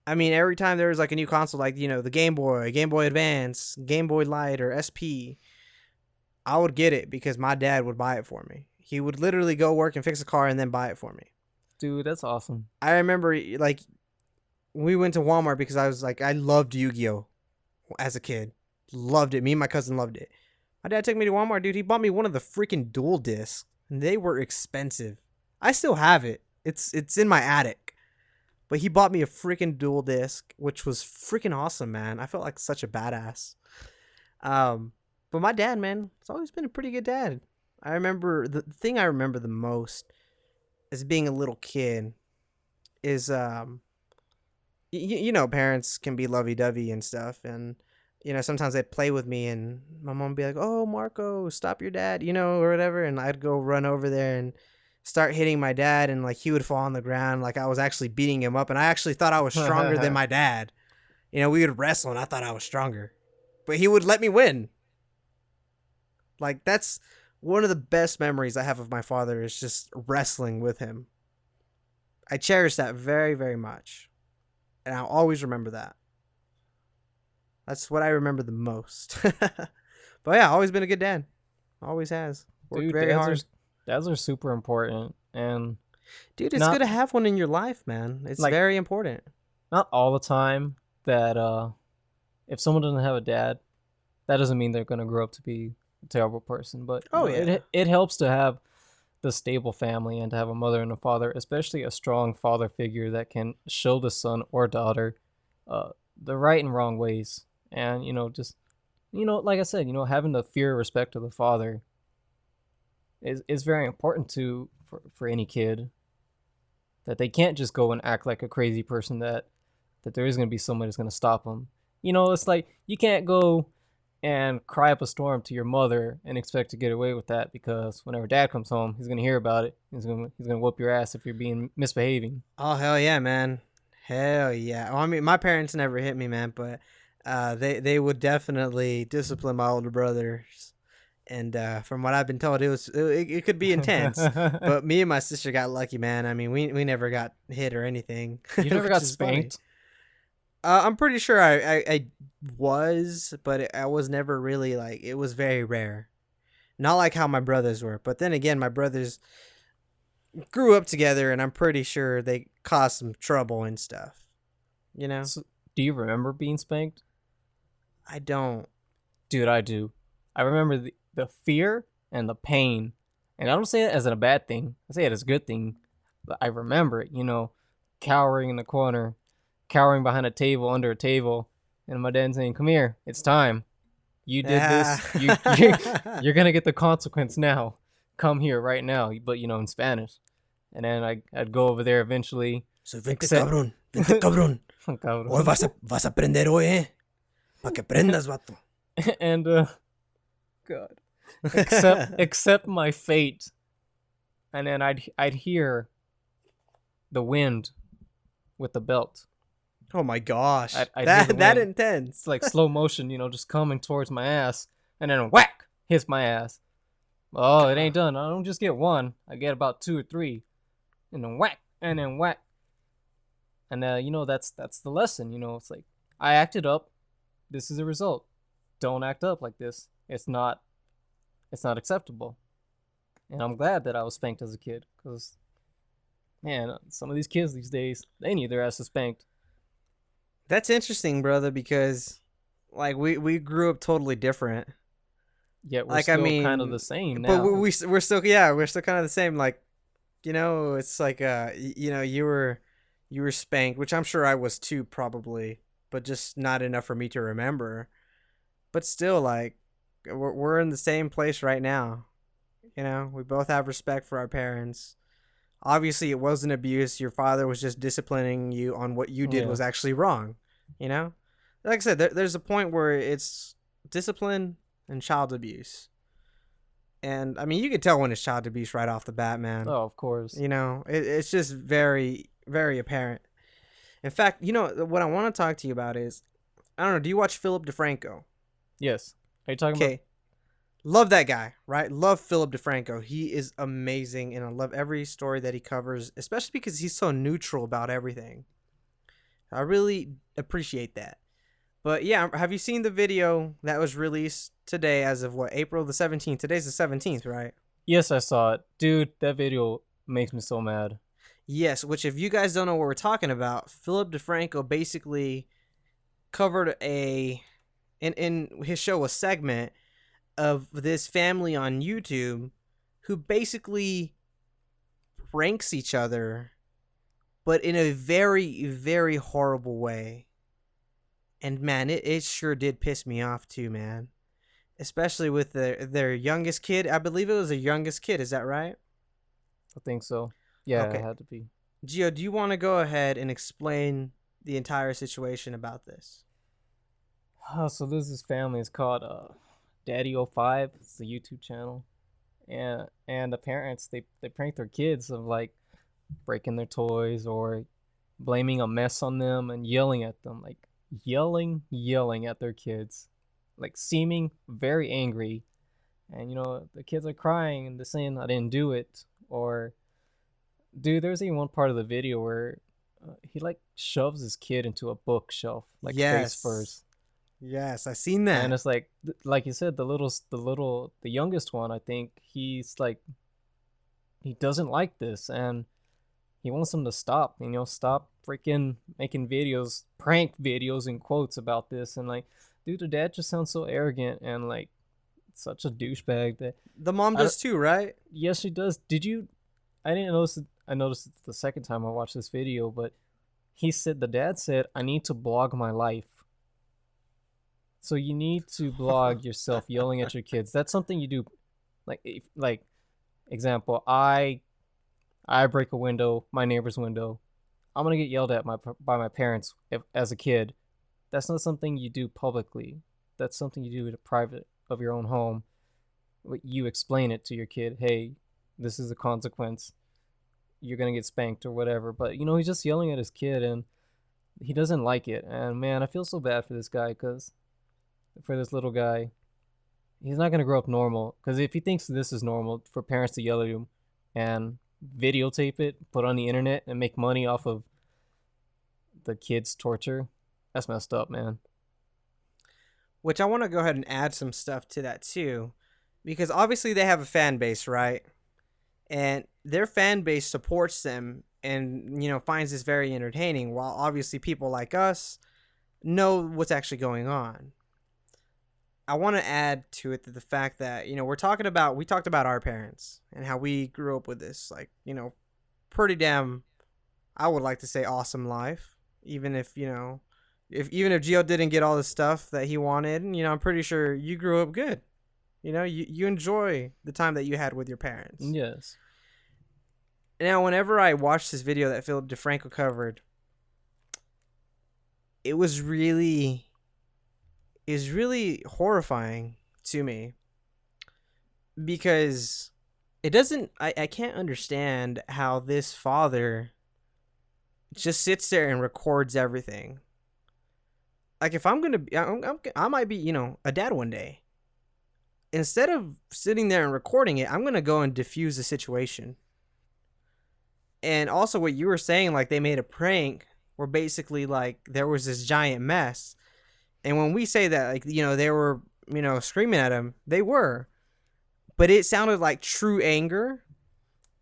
Speaker 1: I mean, every time there was like a new console, like, you know, the Game Boy Advance, Game Boy Light, or SP, I would get it because my dad would buy it for me. He would literally go work and fix a car and then buy it for me.
Speaker 2: Dude, that's awesome.
Speaker 1: I remember, like, we went to Walmart because I loved Yu-Gi-Oh! As a kid. Loved it. Me and my cousin loved it. My dad took me to Walmart, dude. He bought me one of the freaking dual discs, and they were expensive. I still have it. It's in my attic. But he bought me a freaking dual disc, which was freaking awesome, man. I felt like such a badass. But my dad, man, it's always been a pretty good dad. I remember the thing I remember the most as being a little kid is you know, parents can be lovey-dovey and stuff, and you know, sometimes they'd play with me and my mom would be like, "Oh, Marco, stop your dad," you know, or whatever, and I'd go run over there and start hitting my dad, and like he would fall on the ground like I was actually beating him up, and I actually thought I was stronger than my dad. You know, we would wrestle and I thought I was stronger. But he would let me win. Like, that's one of the best memories I have of my father is just wrestling with him. I cherish that very, very much. And I'll always remember that. That's what I remember the most. But yeah, always been a good dad. Always has. Worked
Speaker 2: Dude,
Speaker 1: very hard.
Speaker 2: Dads are super important, and
Speaker 1: dude, it's good to have one in your life, man. It's like, very important.
Speaker 2: Not all the time that if someone doesn't have a dad, that doesn't mean they're gonna grow up to be a terrible person. But it helps to have the stable family and to have a mother and a father, especially a strong father figure that can show the son or daughter the right and wrong ways. And just like I said, having the fear and respect of the father is very important for any kid, that they can't just go and act like a crazy person, that there is going to be someone who's going to stop them. It's like you can't go and cry up a storm to your mother and expect to get away with that, because whenever dad comes home, he's going to hear about it. He's going to whoop your ass if you're being misbehaving.
Speaker 1: Oh, hell yeah, man. Hell yeah. Well, I mean, my parents never hit me, man, but they would definitely discipline my older brothers. And from what I've been told, it could be intense. But me and my sister got lucky, man. I mean, we never got hit or anything,
Speaker 2: You never
Speaker 1: which
Speaker 2: got
Speaker 1: is funny.
Speaker 2: spanked?
Speaker 1: I'm pretty sure I was, but I was never really like, it was very rare. Not like how my brothers were. But then again, my brothers grew up together, and I'm pretty sure they caused some trouble and stuff. You know?
Speaker 2: So, do you remember being spanked?
Speaker 1: I don't.
Speaker 2: Dude, I do. I remember the fear and the pain. And I don't say it as a bad thing. I say it as a good thing. But I remember it, cowering in the corner, cowering behind a table, under a table, and my dad saying, "Come here, it's time. You did this. You're gonna get the consequence now. Come here right now." But in Spanish. And then I'd go over there eventually.
Speaker 1: So vente cabrón, vente cabrón. Hoy vas a aprender hoy, eh? Pa que aprendas, vato.
Speaker 2: And God, accept my fate. And then I'd hear the wind with the belt.
Speaker 1: Oh my gosh,
Speaker 2: I'd
Speaker 1: that intense.
Speaker 2: It's like slow motion, just coming towards my ass, and then whack, hits my ass. Oh, it ain't done. I don't just get one. I get about 2 or 3, and then whack, and then whack. And that's the lesson. It's like I acted up. This is the result. Don't act up like this. It's not acceptable. And I'm glad that I was spanked as a kid, because, man, some of these kids these days, they need their asses spanked.
Speaker 1: That's interesting, brother, because like we grew up totally different.
Speaker 2: Yet we're still kind of the same now.
Speaker 1: But we're still kind of the same. Like, it's like you were spanked, which I'm sure I was too, probably, but just not enough for me to remember. But still, like, we're in the same place right now. We both have respect for our parents. Obviously, it wasn't abuse. Your father was just disciplining you on what you did was actually wrong. Like I said, there's a point where it's discipline and child abuse. And I mean, you could tell when it's child abuse right off the bat, man.
Speaker 2: Oh, of course.
Speaker 1: It's just very, very apparent. In fact, what I want to talk to you about is, I don't know, do you watch Philip DeFranco?
Speaker 2: Yes. Are you talking about?
Speaker 1: Love that guy, right? Love Philip DeFranco. He is amazing, and I love every story that he covers, especially because he's so neutral about everything. I really appreciate that. But yeah, have you seen the video that was released today as of April the 17th? Today's the 17th, right?
Speaker 2: Yes, I saw it. Dude, that video makes me so mad.
Speaker 1: Yes, which if you guys don't know what we're talking about, Philip DeFranco basically covered in his show a segment of this family on YouTube who basically pranks each other, but in a very, very horrible way. And man, it sure did piss me off too, man. Especially with their youngest kid. I believe it was the youngest kid. Is that right?
Speaker 2: I think so. Yeah,
Speaker 1: okay.
Speaker 2: It had to be.
Speaker 1: Gio, do you want to go ahead and explain the entire situation about this?
Speaker 2: So this family is called DADDYOFIVE. It's the YouTube channel. And the parents, they prank their kids of like breaking their toys or blaming a mess on them and yelling at them. Like yelling at their kids. Like seeming very angry. And the kids are crying and they're saying, "I didn't do it." Or, dude, there's even one part of the video where he like shoves his kid into a bookshelf, like face first.
Speaker 1: Yes, I seen that.
Speaker 2: And it's like you said, the youngest one, I think he's like, he doesn't like this, and he wants them to stop. Stop freaking making videos, prank videos in quotes about this. And like, dude, the dad just sounds so arrogant and like such a douchebag. That
Speaker 1: the mom does too, right?
Speaker 2: Yes, she does. Did you? I didn't notice it. I noticed it the second time I watched this video, but the dad said, "I need to blog my life." So you need to blog yourself yelling at your kids. That's something you do. Like example, I break a window, my neighbor's window. I'm gonna get yelled at by my parents as a kid. That's not something you do publicly. That's something you do in a private of your own home. You explain it to your kid. Hey, this is the consequence. You're gonna get spanked or whatever. But he's just yelling at his kid, and he doesn't like it. And man, I feel so bad for this guy, because for this little guy, he's not gonna grow up normal. Because if he thinks this is normal for parents to yell at him and videotape it, put it on the internet, and make money off of the kids' torture, that's messed up, man.
Speaker 1: Which I want to go ahead and add some stuff to that too, because obviously they have a fan base, right? And their fan base supports them and finds this very entertaining, while obviously people like us know what's actually going on. I want to add to it the fact that we talked about our parents and how we grew up with this, like, pretty damn, I would like to say, awesome life. Even if if Gio didn't get all the stuff that he wanted, I'm pretty sure you grew up good. You enjoy the time that you had with your parents.
Speaker 2: Yes.
Speaker 1: Now, whenever I watched this video that Philip DeFranco covered, it was really horrifying to me, because I can't understand how this father just sits there and records everything. Like, if I'm gonna I might be a dad one day, instead of sitting there and recording it, I'm gonna go and diffuse the situation. And also what you were saying, like, they made a prank where basically, like, there was this giant mess. And when we say that, like, they were, screaming at him, they were. But it sounded like true anger,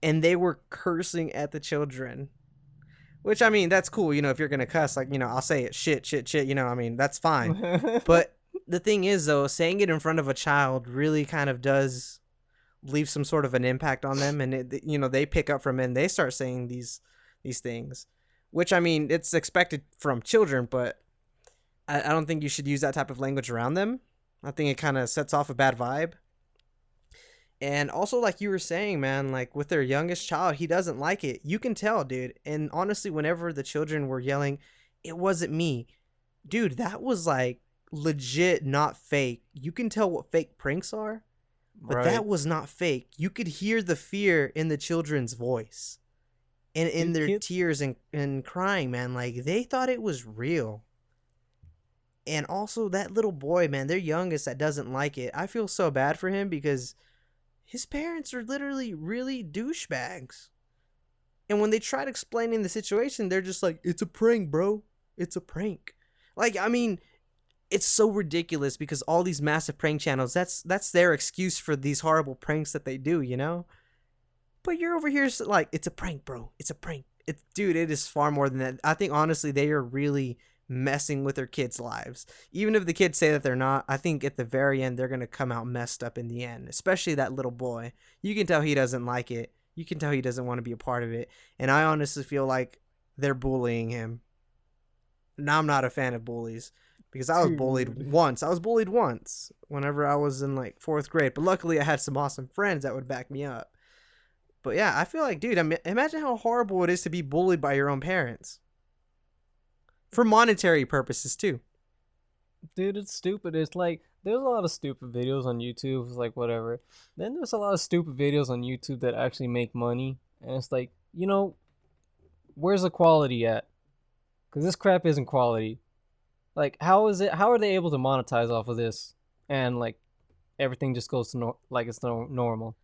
Speaker 1: and they were cursing at the children. Which, I mean, that's cool, if you're going to cuss, like, I'll say it, shit, I mean, that's fine. But the thing is, though, saying it in front of a child really kind of does leave some sort of an impact on them, and they pick up from it and they start saying these things, which, I mean, it's expected from children, but I don't think you should use that type of language around them. I think it kind of sets off a bad vibe. And also, like you were saying, man, like, with their youngest child, he doesn't like it. You can tell, dude. And honestly, whenever the children were yelling, it wasn't me, dude, that was like legit not fake. You can tell what fake pranks are. But that was not fake. You could hear the fear in the children's voice and in their tears and crying, man. Like, they thought it was real. And also, that little boy, man, their youngest that doesn't like it, I feel so bad for him, because his parents are literally really douchebags. And when they tried explaining the situation, they're just like, it's a prank, bro. It's a prank. Like, I mean, it's so ridiculous, because all these massive prank channels, that's their excuse for these horrible pranks that they do, But you're over here like, it's a prank, bro. It's a prank. Dude, it is far more than that. I think, honestly, they are really messing with their kids' lives. Even if the kids say that they're not, I think at the very end, they're going to come out messed up in the end, especially that little boy. You can tell he doesn't like it. You can tell he doesn't want to be a part of it. And I honestly feel like they're bullying him. Now, I'm not a fan of bullies, because I was bullied once. Whenever I was in, like, 4th grade. But luckily, I had some awesome friends that would back me up. But yeah, I feel like, dude, imagine how horrible it is to be bullied by your own parents. For monetary purposes, too.
Speaker 2: Dude, it's stupid. It's like, there's a lot of stupid videos on YouTube. It's like, whatever. Then there's a lot of stupid videos on YouTube that actually make money. And it's like, where's the quality at? Because this crap isn't quality. Like, how are they able to monetize off of this? And, like, everything just goes to like it's normal.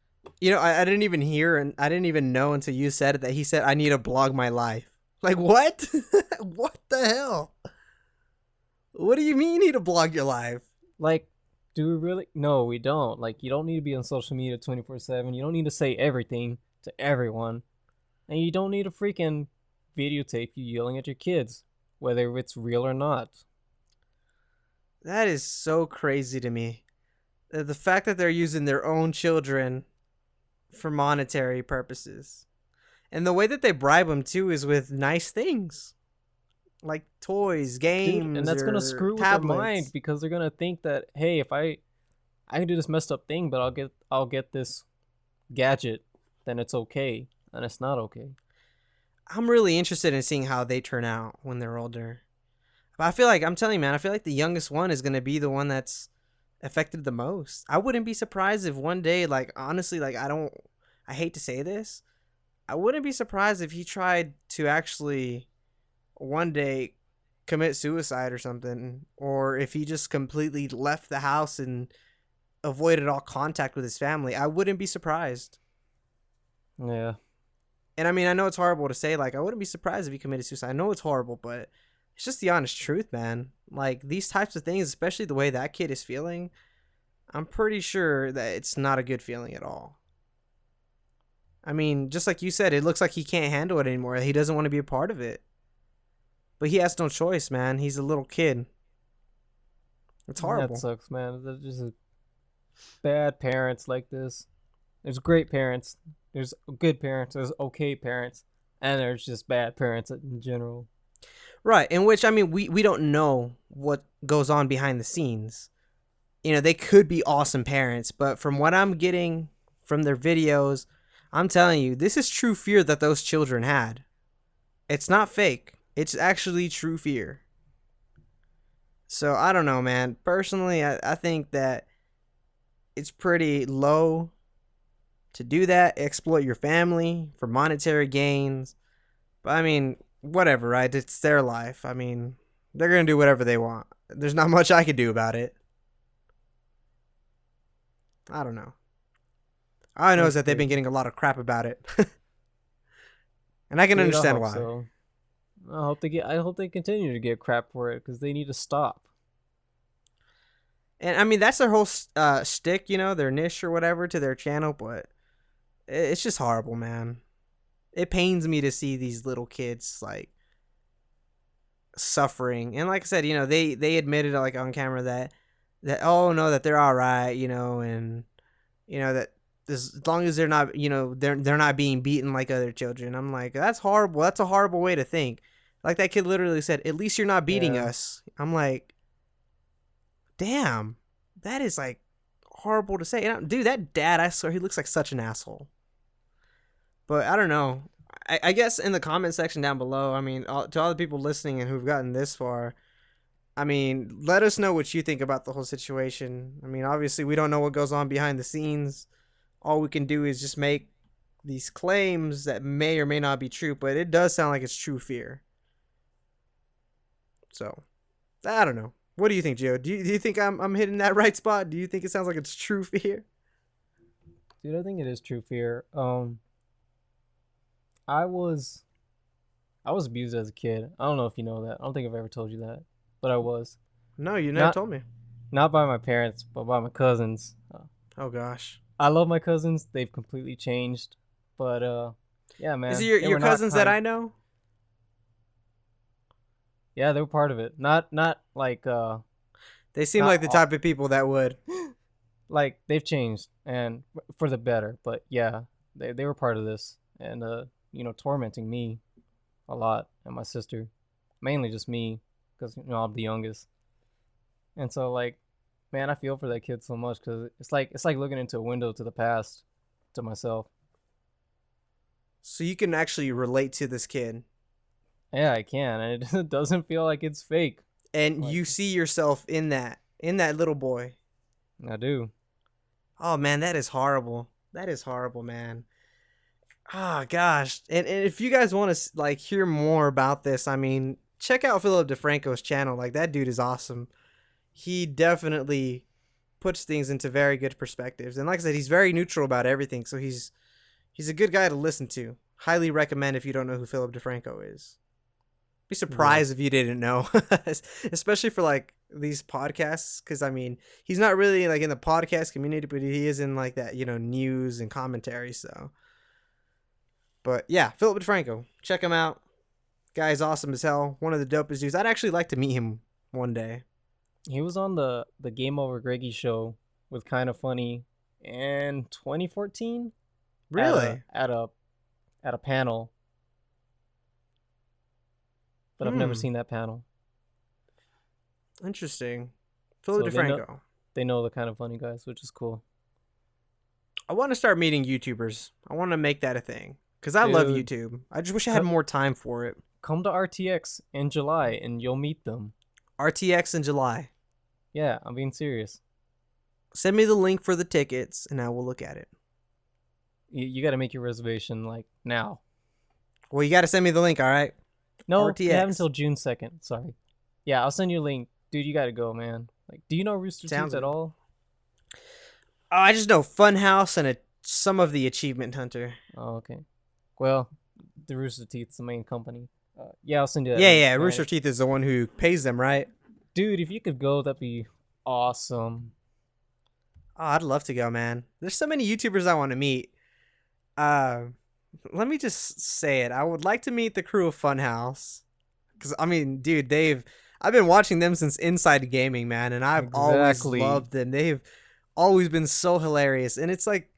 Speaker 1: I didn't even hear, and I didn't even know until you said it, that he said, I need to blog my life. Like, what? What the hell? What do you mean you need to blog your life?
Speaker 2: Like, do we really? No, we don't. Like, you don't need to be on social media 24/7. You don't need to say everything to everyone. And you don't need to freaking videotape you yelling at your kids, whether it's real or not.
Speaker 1: That is so crazy to me. The fact that they're using their own children for monetary purposes. And the way that they bribe them, too, is with nice things. Like toys, games,
Speaker 2: dude, and that's going to screw with their mind, because they're going to think that, hey, if I can do this messed up thing, but I'll get this gadget, then it's okay. And it's not okay.
Speaker 1: I'm really interested in seeing how they turn out when they're older. But I'm telling you, man, I feel like the youngest one is going to be the one that's affected the most. I wouldn't be surprised if one day, like, honestly, like, I hate to say this, I wouldn't be surprised if he tried to actually one day commit suicide or something, or if he just completely left the house and avoided all contact with his family, I wouldn't be surprised.
Speaker 2: Yeah.
Speaker 1: And I mean, I know it's horrible to say, like, I wouldn't be surprised if he committed suicide. I know it's horrible, but it's just the honest truth, man. Like, these types of things, especially the way that kid is feeling, I'm pretty sure that it's not a good feeling at all. I mean, just like you said, it looks like he can't handle it anymore. He doesn't want to be a part of it. But he has no choice, man. He's a little kid. It's horrible.
Speaker 2: That sucks, man. There's just bad parents like this. There's great parents. There's good parents. There's okay parents. And there's just bad parents in general.
Speaker 1: Right. In which, I mean, we don't know what goes on behind the scenes. You know, they could be awesome parents. But from what I'm getting from their videos, I'm telling you, this is true fear that those children had. It's not fake. It's actually true fear. So, I don't know, man. Personally, I think that it's pretty low to do that, exploit your family for monetary gains. But, I mean, whatever, right? It's their life. I mean, they're going to do whatever they want. There's not much I could do about it. I don't know. All I know is that they've been getting a lot of crap about it. And I can understand why. So.
Speaker 2: I hope they continue to get crap for it because they need to stop.
Speaker 1: And I mean, that's their whole shtick, you know, their niche or whatever to their channel. But it's just horrible, man. It pains me to see these little kids like suffering. And like I said, you know, they admitted like on camera that oh no, that they're all right, you know, and you know that as long as they're not, you know, they're not being beaten like other children. I'm like, that's horrible. That's a horrible way to think. Like that kid literally said, at least you're not beating us. I'm like, damn, that is like horrible to say. And dude, that dad, I swear he looks like such an asshole. But I don't know. I guess in the comment section down below, I mean, to all the people listening and who've gotten this far, I mean, let us know what you think about the whole situation. I mean, obviously we don't know what goes on behind the scenes. All we can do is just make these claims that may or may not be true, but it does sound like it's true fear. So, I don't know. What do you think, Gio? Do you think I'm hitting that right spot? Do you think it sounds like it's true fear?
Speaker 2: Dude, I think it is true fear. I was abused as a kid. I don't know if you know that. I don't think I've ever told you that, but I was.
Speaker 1: No, you never told me.
Speaker 2: Not by my parents, but by my cousins.
Speaker 1: Oh gosh.
Speaker 2: I love my cousins. They've completely changed, but yeah, man.
Speaker 1: Is it your cousins that I know?
Speaker 2: Yeah, they were part of it. Not like
Speaker 1: they seem like the type of people that would.
Speaker 2: Like they've changed and for the better, but yeah, they were part of this and you know, tormenting me a lot and my sister, mainly just me because you know I'm the youngest. And so like, man, I feel for that kid so much because it's like looking into a window to the past to myself.
Speaker 1: So you can actually relate to this kid.
Speaker 2: Yeah, I can, and it doesn't feel like it's fake.
Speaker 1: And like, you see yourself in that little boy.
Speaker 2: I do.
Speaker 1: Oh man, that is horrible. That is horrible, man. Oh gosh. And if you guys want to like hear more about this, I mean, check out Philip DeFranco's channel. Like that dude is awesome. He definitely puts things into very good perspectives. And like I said, he's very neutral about everything. So he's a good guy to listen to. Highly recommend if you don't know who Philip DeFranco is. Be surprised if you didn't know, especially for like these podcasts. Because I mean, he's not really like in the podcast community, but he is in like that, you know, news and commentary. So, but yeah, Philip DeFranco, check him out. Guy's awesome as hell. One of the dopest dudes. I'd actually like to meet him one day.
Speaker 2: He was on the Game Over Greggy show with Kind of Funny in 2014.
Speaker 1: Really?
Speaker 2: At a panel. But I've never seen that panel.
Speaker 1: Interesting. Philip DeFranco.
Speaker 2: They know the Kind of Funny guys, which is cool.
Speaker 1: I want to start meeting YouTubers. I want to make that a thing. Because I love YouTube. I just wish I had more time for it.
Speaker 2: Come to RTX in July and you'll meet them.
Speaker 1: RTX in July.
Speaker 2: Yeah, I'm being serious.
Speaker 1: Send me the link for the tickets and I will look at it.
Speaker 2: You got to make your reservation like now.
Speaker 1: Well, you got to send me the link, all right?
Speaker 2: No,
Speaker 1: RTX.
Speaker 2: you have until June 2nd. Sorry. Yeah, I'll send you a link, dude. You gotta go, man. Like, do you know Rooster
Speaker 1: Sounds
Speaker 2: Teeth at
Speaker 1: good.
Speaker 2: all?
Speaker 1: Oh, I just know Funhouse and some of the Achievement Hunter.
Speaker 2: Oh, okay. Well, the Rooster Teeth's the main company. Yeah, I'll send you that
Speaker 1: Yeah,
Speaker 2: link,
Speaker 1: yeah.
Speaker 2: man.
Speaker 1: Rooster Teeth is the one who pays them, right?
Speaker 2: Dude, if you could go, that'd be awesome.
Speaker 1: Oh, I'd love to go, man. There's so many YouTubers I want to meet. Uh, Let me just say it. I would like to meet the crew of Funhouse. Because, I mean, dude, I've been watching them since Inside Gaming, man, and I've always
Speaker 2: Exactly.
Speaker 1: loved them. They've always been so hilarious. And it's like,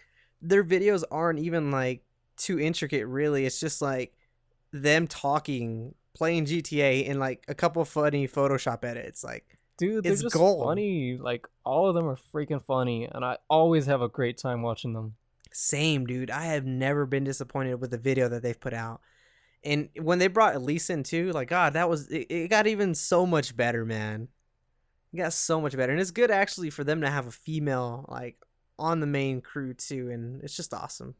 Speaker 1: their videos aren't even, like, too intricate, really. It's just, like, them talking, playing GTA, and, like, a couple funny Photoshop edits. Like,
Speaker 2: Dude, they're
Speaker 1: it's
Speaker 2: just
Speaker 1: gold.
Speaker 2: funny. Like, all of them are freaking funny, and I always have a great time watching them.
Speaker 1: Same, dude. I have never been disappointed with the video that they've put out. And when they brought Elise in too, like, God, it got even so much better, man. It got so much better. And it's good actually for them to have a female like on the main crew too, and it's just awesome.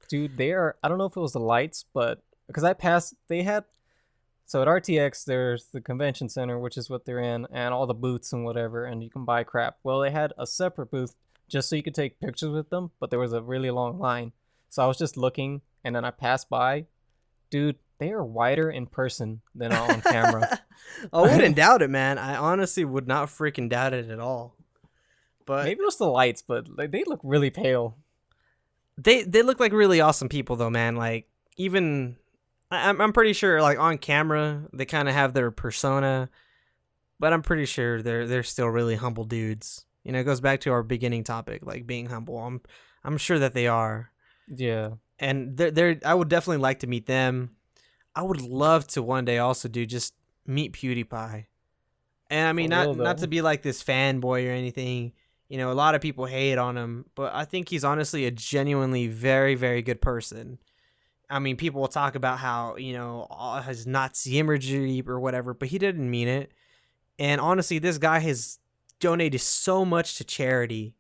Speaker 2: Dude, I don't know if it was the lights, but because they had, so at RTX, there's the convention center, which is what they're in, and all the booths and whatever, and you can buy crap. Well, they had a separate booth just so you could take pictures with them, but there was a really long line. So I was just looking, and then I passed by. Dude, they are whiter in person than on camera.
Speaker 1: I wouldn't doubt it, man. I honestly would not freaking doubt it at all. But
Speaker 2: Maybe it was the lights, but like, they look really pale.
Speaker 1: they look like really awesome people though, man. Like even I'm pretty sure like on camera they kind of have their persona, but I'm pretty sure they're still really humble dudes. You know, it goes back to our beginning topic, like being humble. I'm sure that they are,
Speaker 2: Yeah.
Speaker 1: and they're I would definitely like to meet them. I would love to one day also do just meet PewDiePie. And I mean,
Speaker 2: For real,
Speaker 1: not to
Speaker 2: though.
Speaker 1: be like this fanboy or anything. You know, a lot of people hate on him, but I think he's honestly a genuinely very, very good person. I mean, people will talk about how, you know, all his Nazi imagery or whatever, but he didn't mean it. And honestly, this guy has donated so much to charity,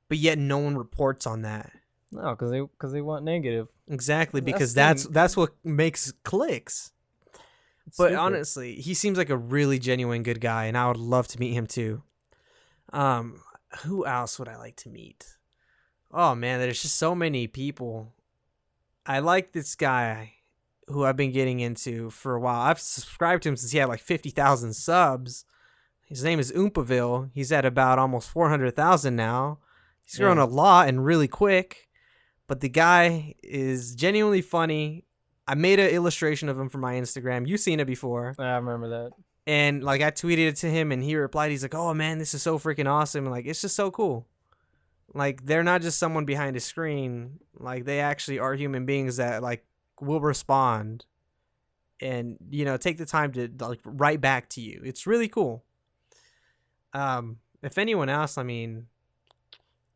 Speaker 1: but yet no one reports on that.
Speaker 2: No, because they want negative.
Speaker 1: Exactly,
Speaker 2: That's
Speaker 1: because
Speaker 2: the thing.
Speaker 1: that's what makes clicks.
Speaker 2: It's
Speaker 1: But
Speaker 2: stupid.
Speaker 1: honestly, he seems like a really genuine good guy, and I would love to meet him too. Um, who else would I like to meet? Oh man, there's just so many people. I like this guy who I've been getting into for a while. I've subscribed to him since he had like 50,000 subs. His name is Oompaville. He's at about almost 400,000 now. He's grown
Speaker 2: Yeah.
Speaker 1: a lot and really quick, but the guy is genuinely funny. I made an illustration of him for my Instagram. You've seen it before.
Speaker 2: I remember that.
Speaker 1: And like I tweeted it to him and he replied, he's like, "Oh man, this is so freaking awesome." And like it's just so cool. Like they're not just someone behind a screen. Like they actually are human beings that like will respond and you know take the time to like write back to you. It's really cool. If anyone else, I mean,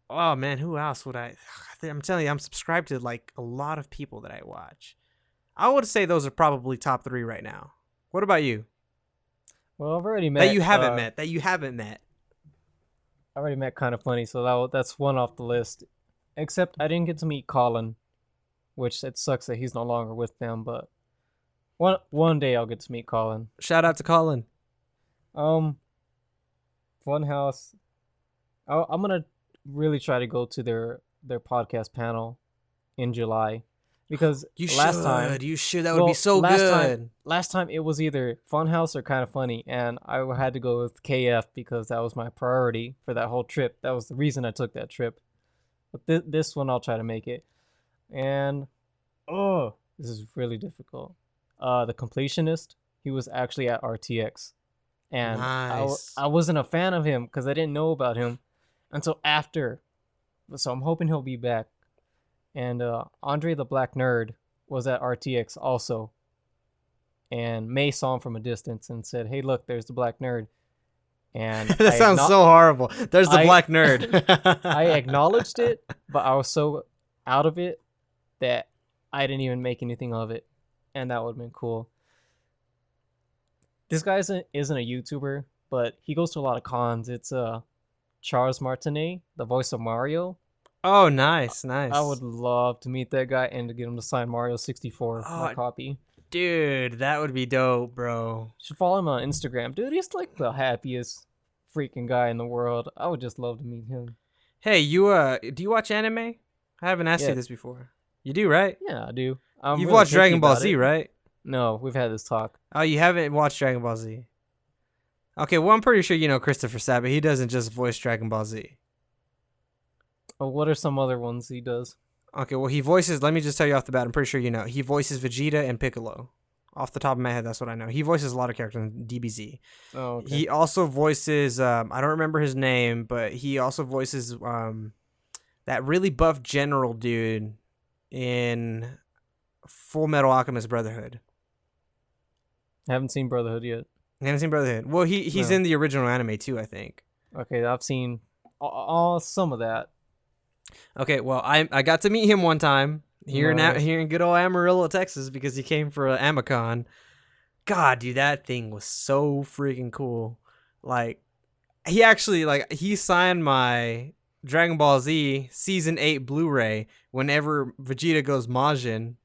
Speaker 1: oh man, who else would I? I'm telling you, I'm subscribed to like a lot of people that I watch. I would say those are probably top 3 right now. What about you?
Speaker 2: Well, I've already met.
Speaker 1: That you haven't met. That you haven't met.
Speaker 2: I already met Kind of Funny, so that's one off the list. Except I didn't get to meet Colin, which it sucks that he's no longer with them. But one day I'll get to meet Colin.
Speaker 1: Shout out to Colin.
Speaker 2: Um, Funhouse. I'm gonna really try to go to their podcast panel in July, because
Speaker 1: You
Speaker 2: last
Speaker 1: should.
Speaker 2: time,
Speaker 1: You should. That would be so
Speaker 2: last
Speaker 1: good.
Speaker 2: last time it was either Funhouse or Kind of Funny, and I had to go with KF because that was my priority for that whole trip. That was the reason I took that trip. But this one I'll try to make it. And oh, this is really difficult. The Completionist, he was actually at RTX, and
Speaker 1: Nice.
Speaker 2: I wasn't a fan of him because I didn't know about him until after. So I'm hoping he'll be back. And Andre the Black Nerd was at RTX also. And May saw him from a distance and said, "Hey, look, there's the Black Nerd." And
Speaker 1: That sounds so horrible. There's the black nerd.
Speaker 2: I acknowledged it, but I was so out of it that I didn't even make anything of it. And that would have been cool. This guy isn't a YouTuber, but he goes to a lot of cons. It's Charles Martinet, the voice of Mario.
Speaker 1: Oh, nice, nice.
Speaker 2: I would love to meet that guy and to get him to sign Mario 64, my
Speaker 1: Oh,
Speaker 2: copy.
Speaker 1: Dude, that would be dope, bro.
Speaker 2: You should follow him on Instagram. Dude, he's like the happiest freaking guy in the world. I would just love to meet him.
Speaker 1: Hey, do you watch anime? I haven't asked you this before. You do, right?
Speaker 2: Yeah, I do.
Speaker 1: You've watched Dragon Ball Z, right?
Speaker 2: No, we've had this talk.
Speaker 1: Oh, you haven't watched Dragon Ball Z? Okay, well, I'm pretty sure you know Christopher Sabat. He doesn't just voice Dragon Ball Z.
Speaker 2: Oh, what are some other ones he does?
Speaker 1: Okay, well, he voices, let me just tell you off the bat, I'm pretty sure you know. He voices Vegeta and Piccolo. Off the top of my head, that's what I know. He voices a lot of characters in DBZ.
Speaker 2: Oh, okay.
Speaker 1: He also voices, I don't remember his name, but he also voices that really buff general dude in Full Metal Alchemist Brotherhood.
Speaker 2: I haven't seen Brotherhood yet.
Speaker 1: You haven't seen Brotherhood? Well, he's in the original anime too, I think.
Speaker 2: Okay, I've seen some of that.
Speaker 1: Okay, well, I got to meet him one time here in good old Amarillo, Texas, because he came for Amicon. God, dude, that thing was so freaking cool. Like, he signed my Dragon Ball Z Season 8 Blu-ray whenever Vegeta goes Majin.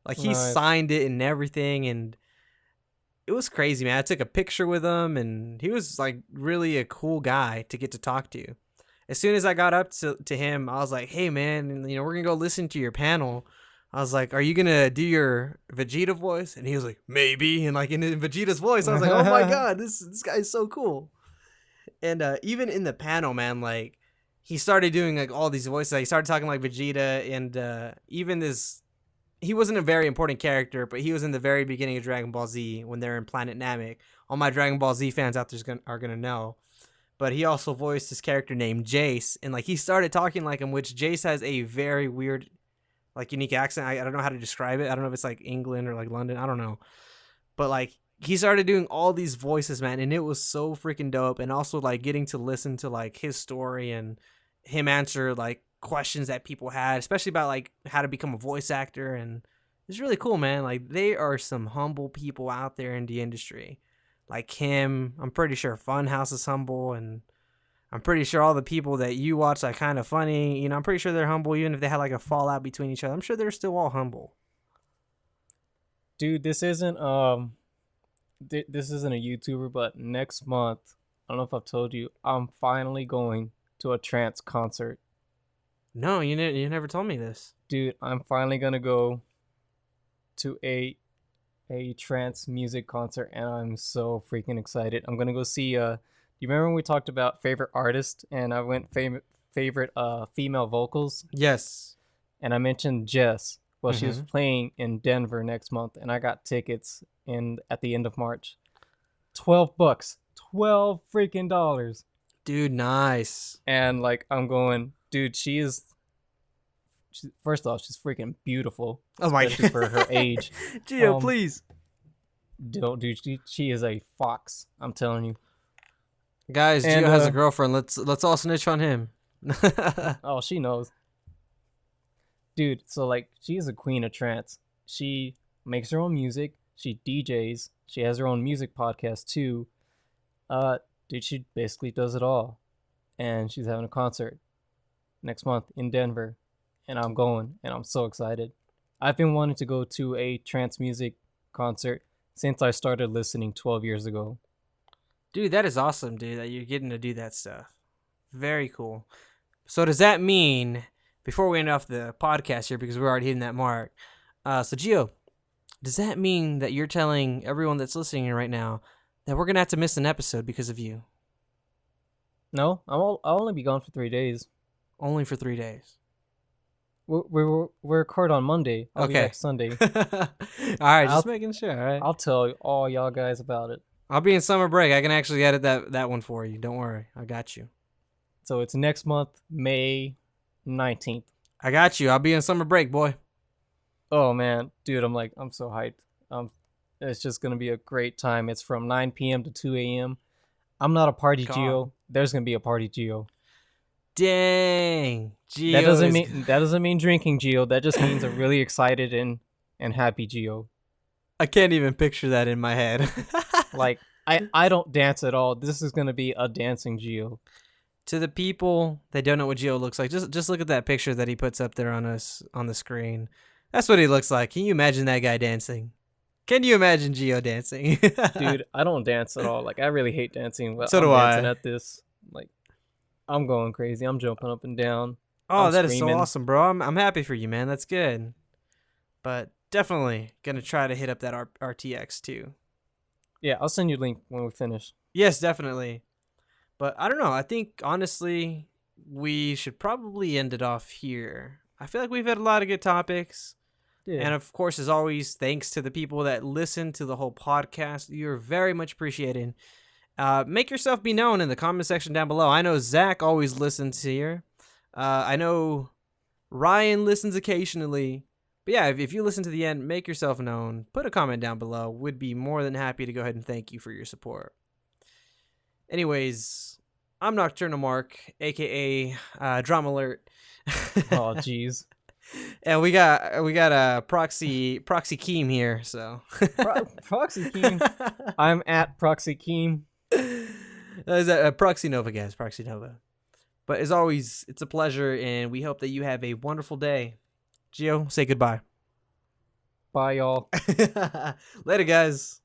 Speaker 1: Like, he signed it and everything, and it was crazy, man. I took a picture with him, and he was, like, really a cool guy to get to talk to. As soon as I got up to him, I was like, hey, man, we're going to go listen to your panel. I was like, are you going to do your Vegeta voice? And he was like, maybe. And like in Vegeta's voice, I was like, oh my God, this guy is so cool. And even in the panel, man, like he started doing like all these voices. Like, he started talking like Vegeta, and even this, he wasn't a very important character, but he was in the very beginning of Dragon Ball Z when they're in Planet Namek. All my Dragon Ball Z fans out there are going to know. But he also voiced this character named Jace, and like he started talking like him, which Jace has a very weird, like unique accent. I don't know how to describe it. I don't know if it's like England or like London. I don't know. But like he started doing all these voices, man, and it was so freaking dope. And also like getting to listen to like his story and him answer like questions that people had, especially about like how to become a voice actor. And it's really cool, man. Like they are some humble people out there in the industry. Like him, I'm pretty sure Funhouse is humble, and I'm pretty sure all the people that you watch like Kind of Funny, I'm pretty sure they're humble, even if they had like a fallout between each other. I'm sure they're still all humble.
Speaker 2: Dude, this isn't this isn't a YouTuber, but next month, I don't know if I've told you, I'm finally going to a trance concert.
Speaker 1: No, you never told me this.
Speaker 2: Dude, I'm finally gonna go to a trance music concert, and I'm so freaking excited. I'm gonna go see you remember when we talked about favorite artist and I went favorite female vocals?
Speaker 1: Yes.
Speaker 2: And I mentioned Jess. Well, she was playing in Denver next month, and I got tickets at the end of March. $12. $12 freaking dollars.
Speaker 1: Dude, nice.
Speaker 2: And like I'm going, dude, first off, she's freaking beautiful.
Speaker 1: Oh my God.
Speaker 2: For her age.
Speaker 1: Gio, please.
Speaker 2: Dude, she is a fox. I'm telling you.
Speaker 1: Guys, Gio has a girlfriend. Let's all snitch on him.
Speaker 2: Oh, she knows. Dude, so like she is a queen of trance. She makes her own music. She DJs. She has her own music podcast too. Dude, she basically does it all. And she's having a concert next month in Denver. And I'm going, and I'm so excited. I've been wanting to go to a trance music concert since I started listening 12 years ago.
Speaker 1: Dude, that is awesome, dude, that you're getting to do that stuff. Very cool. So does that mean, before we end off the podcast here, because we're already hitting that mark, so Gio, does that mean that you're telling everyone that's listening right now that we're going to have to miss an episode because of you?
Speaker 2: No, I'll only be gone for 3 days.
Speaker 1: Only for 3 days.
Speaker 2: We're record on Monday. I'll be back Sunday.
Speaker 1: All right, just making sure. All right,
Speaker 2: I'll tell all y'all guys about it.
Speaker 1: I'll be in summer break. I can actually edit that one for you. Don't worry, I got you.
Speaker 2: So it's next month, May 19th.
Speaker 1: I got you. I'll be in summer break, boy.
Speaker 2: Oh man, dude, I'm so hyped. It's just gonna be a great time. It's from 9 p.m. to 2 a.m. I'm not a party Gio. There's gonna be a party Gio.
Speaker 1: Dang, Gio.
Speaker 2: That doesn't mean drinking Gio. That just means a really excited and happy Gio.
Speaker 1: I can't even picture that in my head.
Speaker 2: Like I don't dance at all. This is gonna be a dancing Gio.
Speaker 1: To the people that don't know what Gio looks like, just look at that picture that he puts up there on the screen. That's what he looks like. Can you imagine that guy dancing? Can you imagine Geo dancing?
Speaker 2: Dude, I don't dance at all. Like, I really hate dancing, but
Speaker 1: So
Speaker 2: I'm
Speaker 1: do
Speaker 2: dancing
Speaker 1: I.
Speaker 2: at this. Like, I'm going crazy. I'm jumping up and down.
Speaker 1: Oh,
Speaker 2: I'm
Speaker 1: that is so
Speaker 2: screaming.
Speaker 1: awesome, bro. I'm happy for you, man. That's good. But definitely gonna try to hit up that RTX too.
Speaker 2: Yeah, I'll send you a link when we finish.
Speaker 1: Yes, definitely. But I don't know. I think honestly, we should probably end it off here. I feel like we've had a lot of good topics.
Speaker 2: Yeah.
Speaker 1: And of course, as always, thanks to the people that listen to the whole podcast. You're very much appreciated. Make yourself be known in the comment section down below. I know Zach always listens here. I know Ryan listens occasionally. But yeah, if you listen to the end, make yourself known. Put a comment down below. Would be more than happy to go ahead and thank you for your support. Anyways, I'm Nocturnal Mark, aka Drama Alert.
Speaker 2: Oh, jeez.
Speaker 1: And we got a proxy Keem here, so
Speaker 2: Proxy Keem. I'm at Proxy Keem.
Speaker 1: Is that a Proxy Nova, guys? Proxy Nova. But as always, it's a pleasure, and we hope that you have a wonderful day. Gio, say goodbye.
Speaker 2: Bye, y'all.
Speaker 1: Later, guys.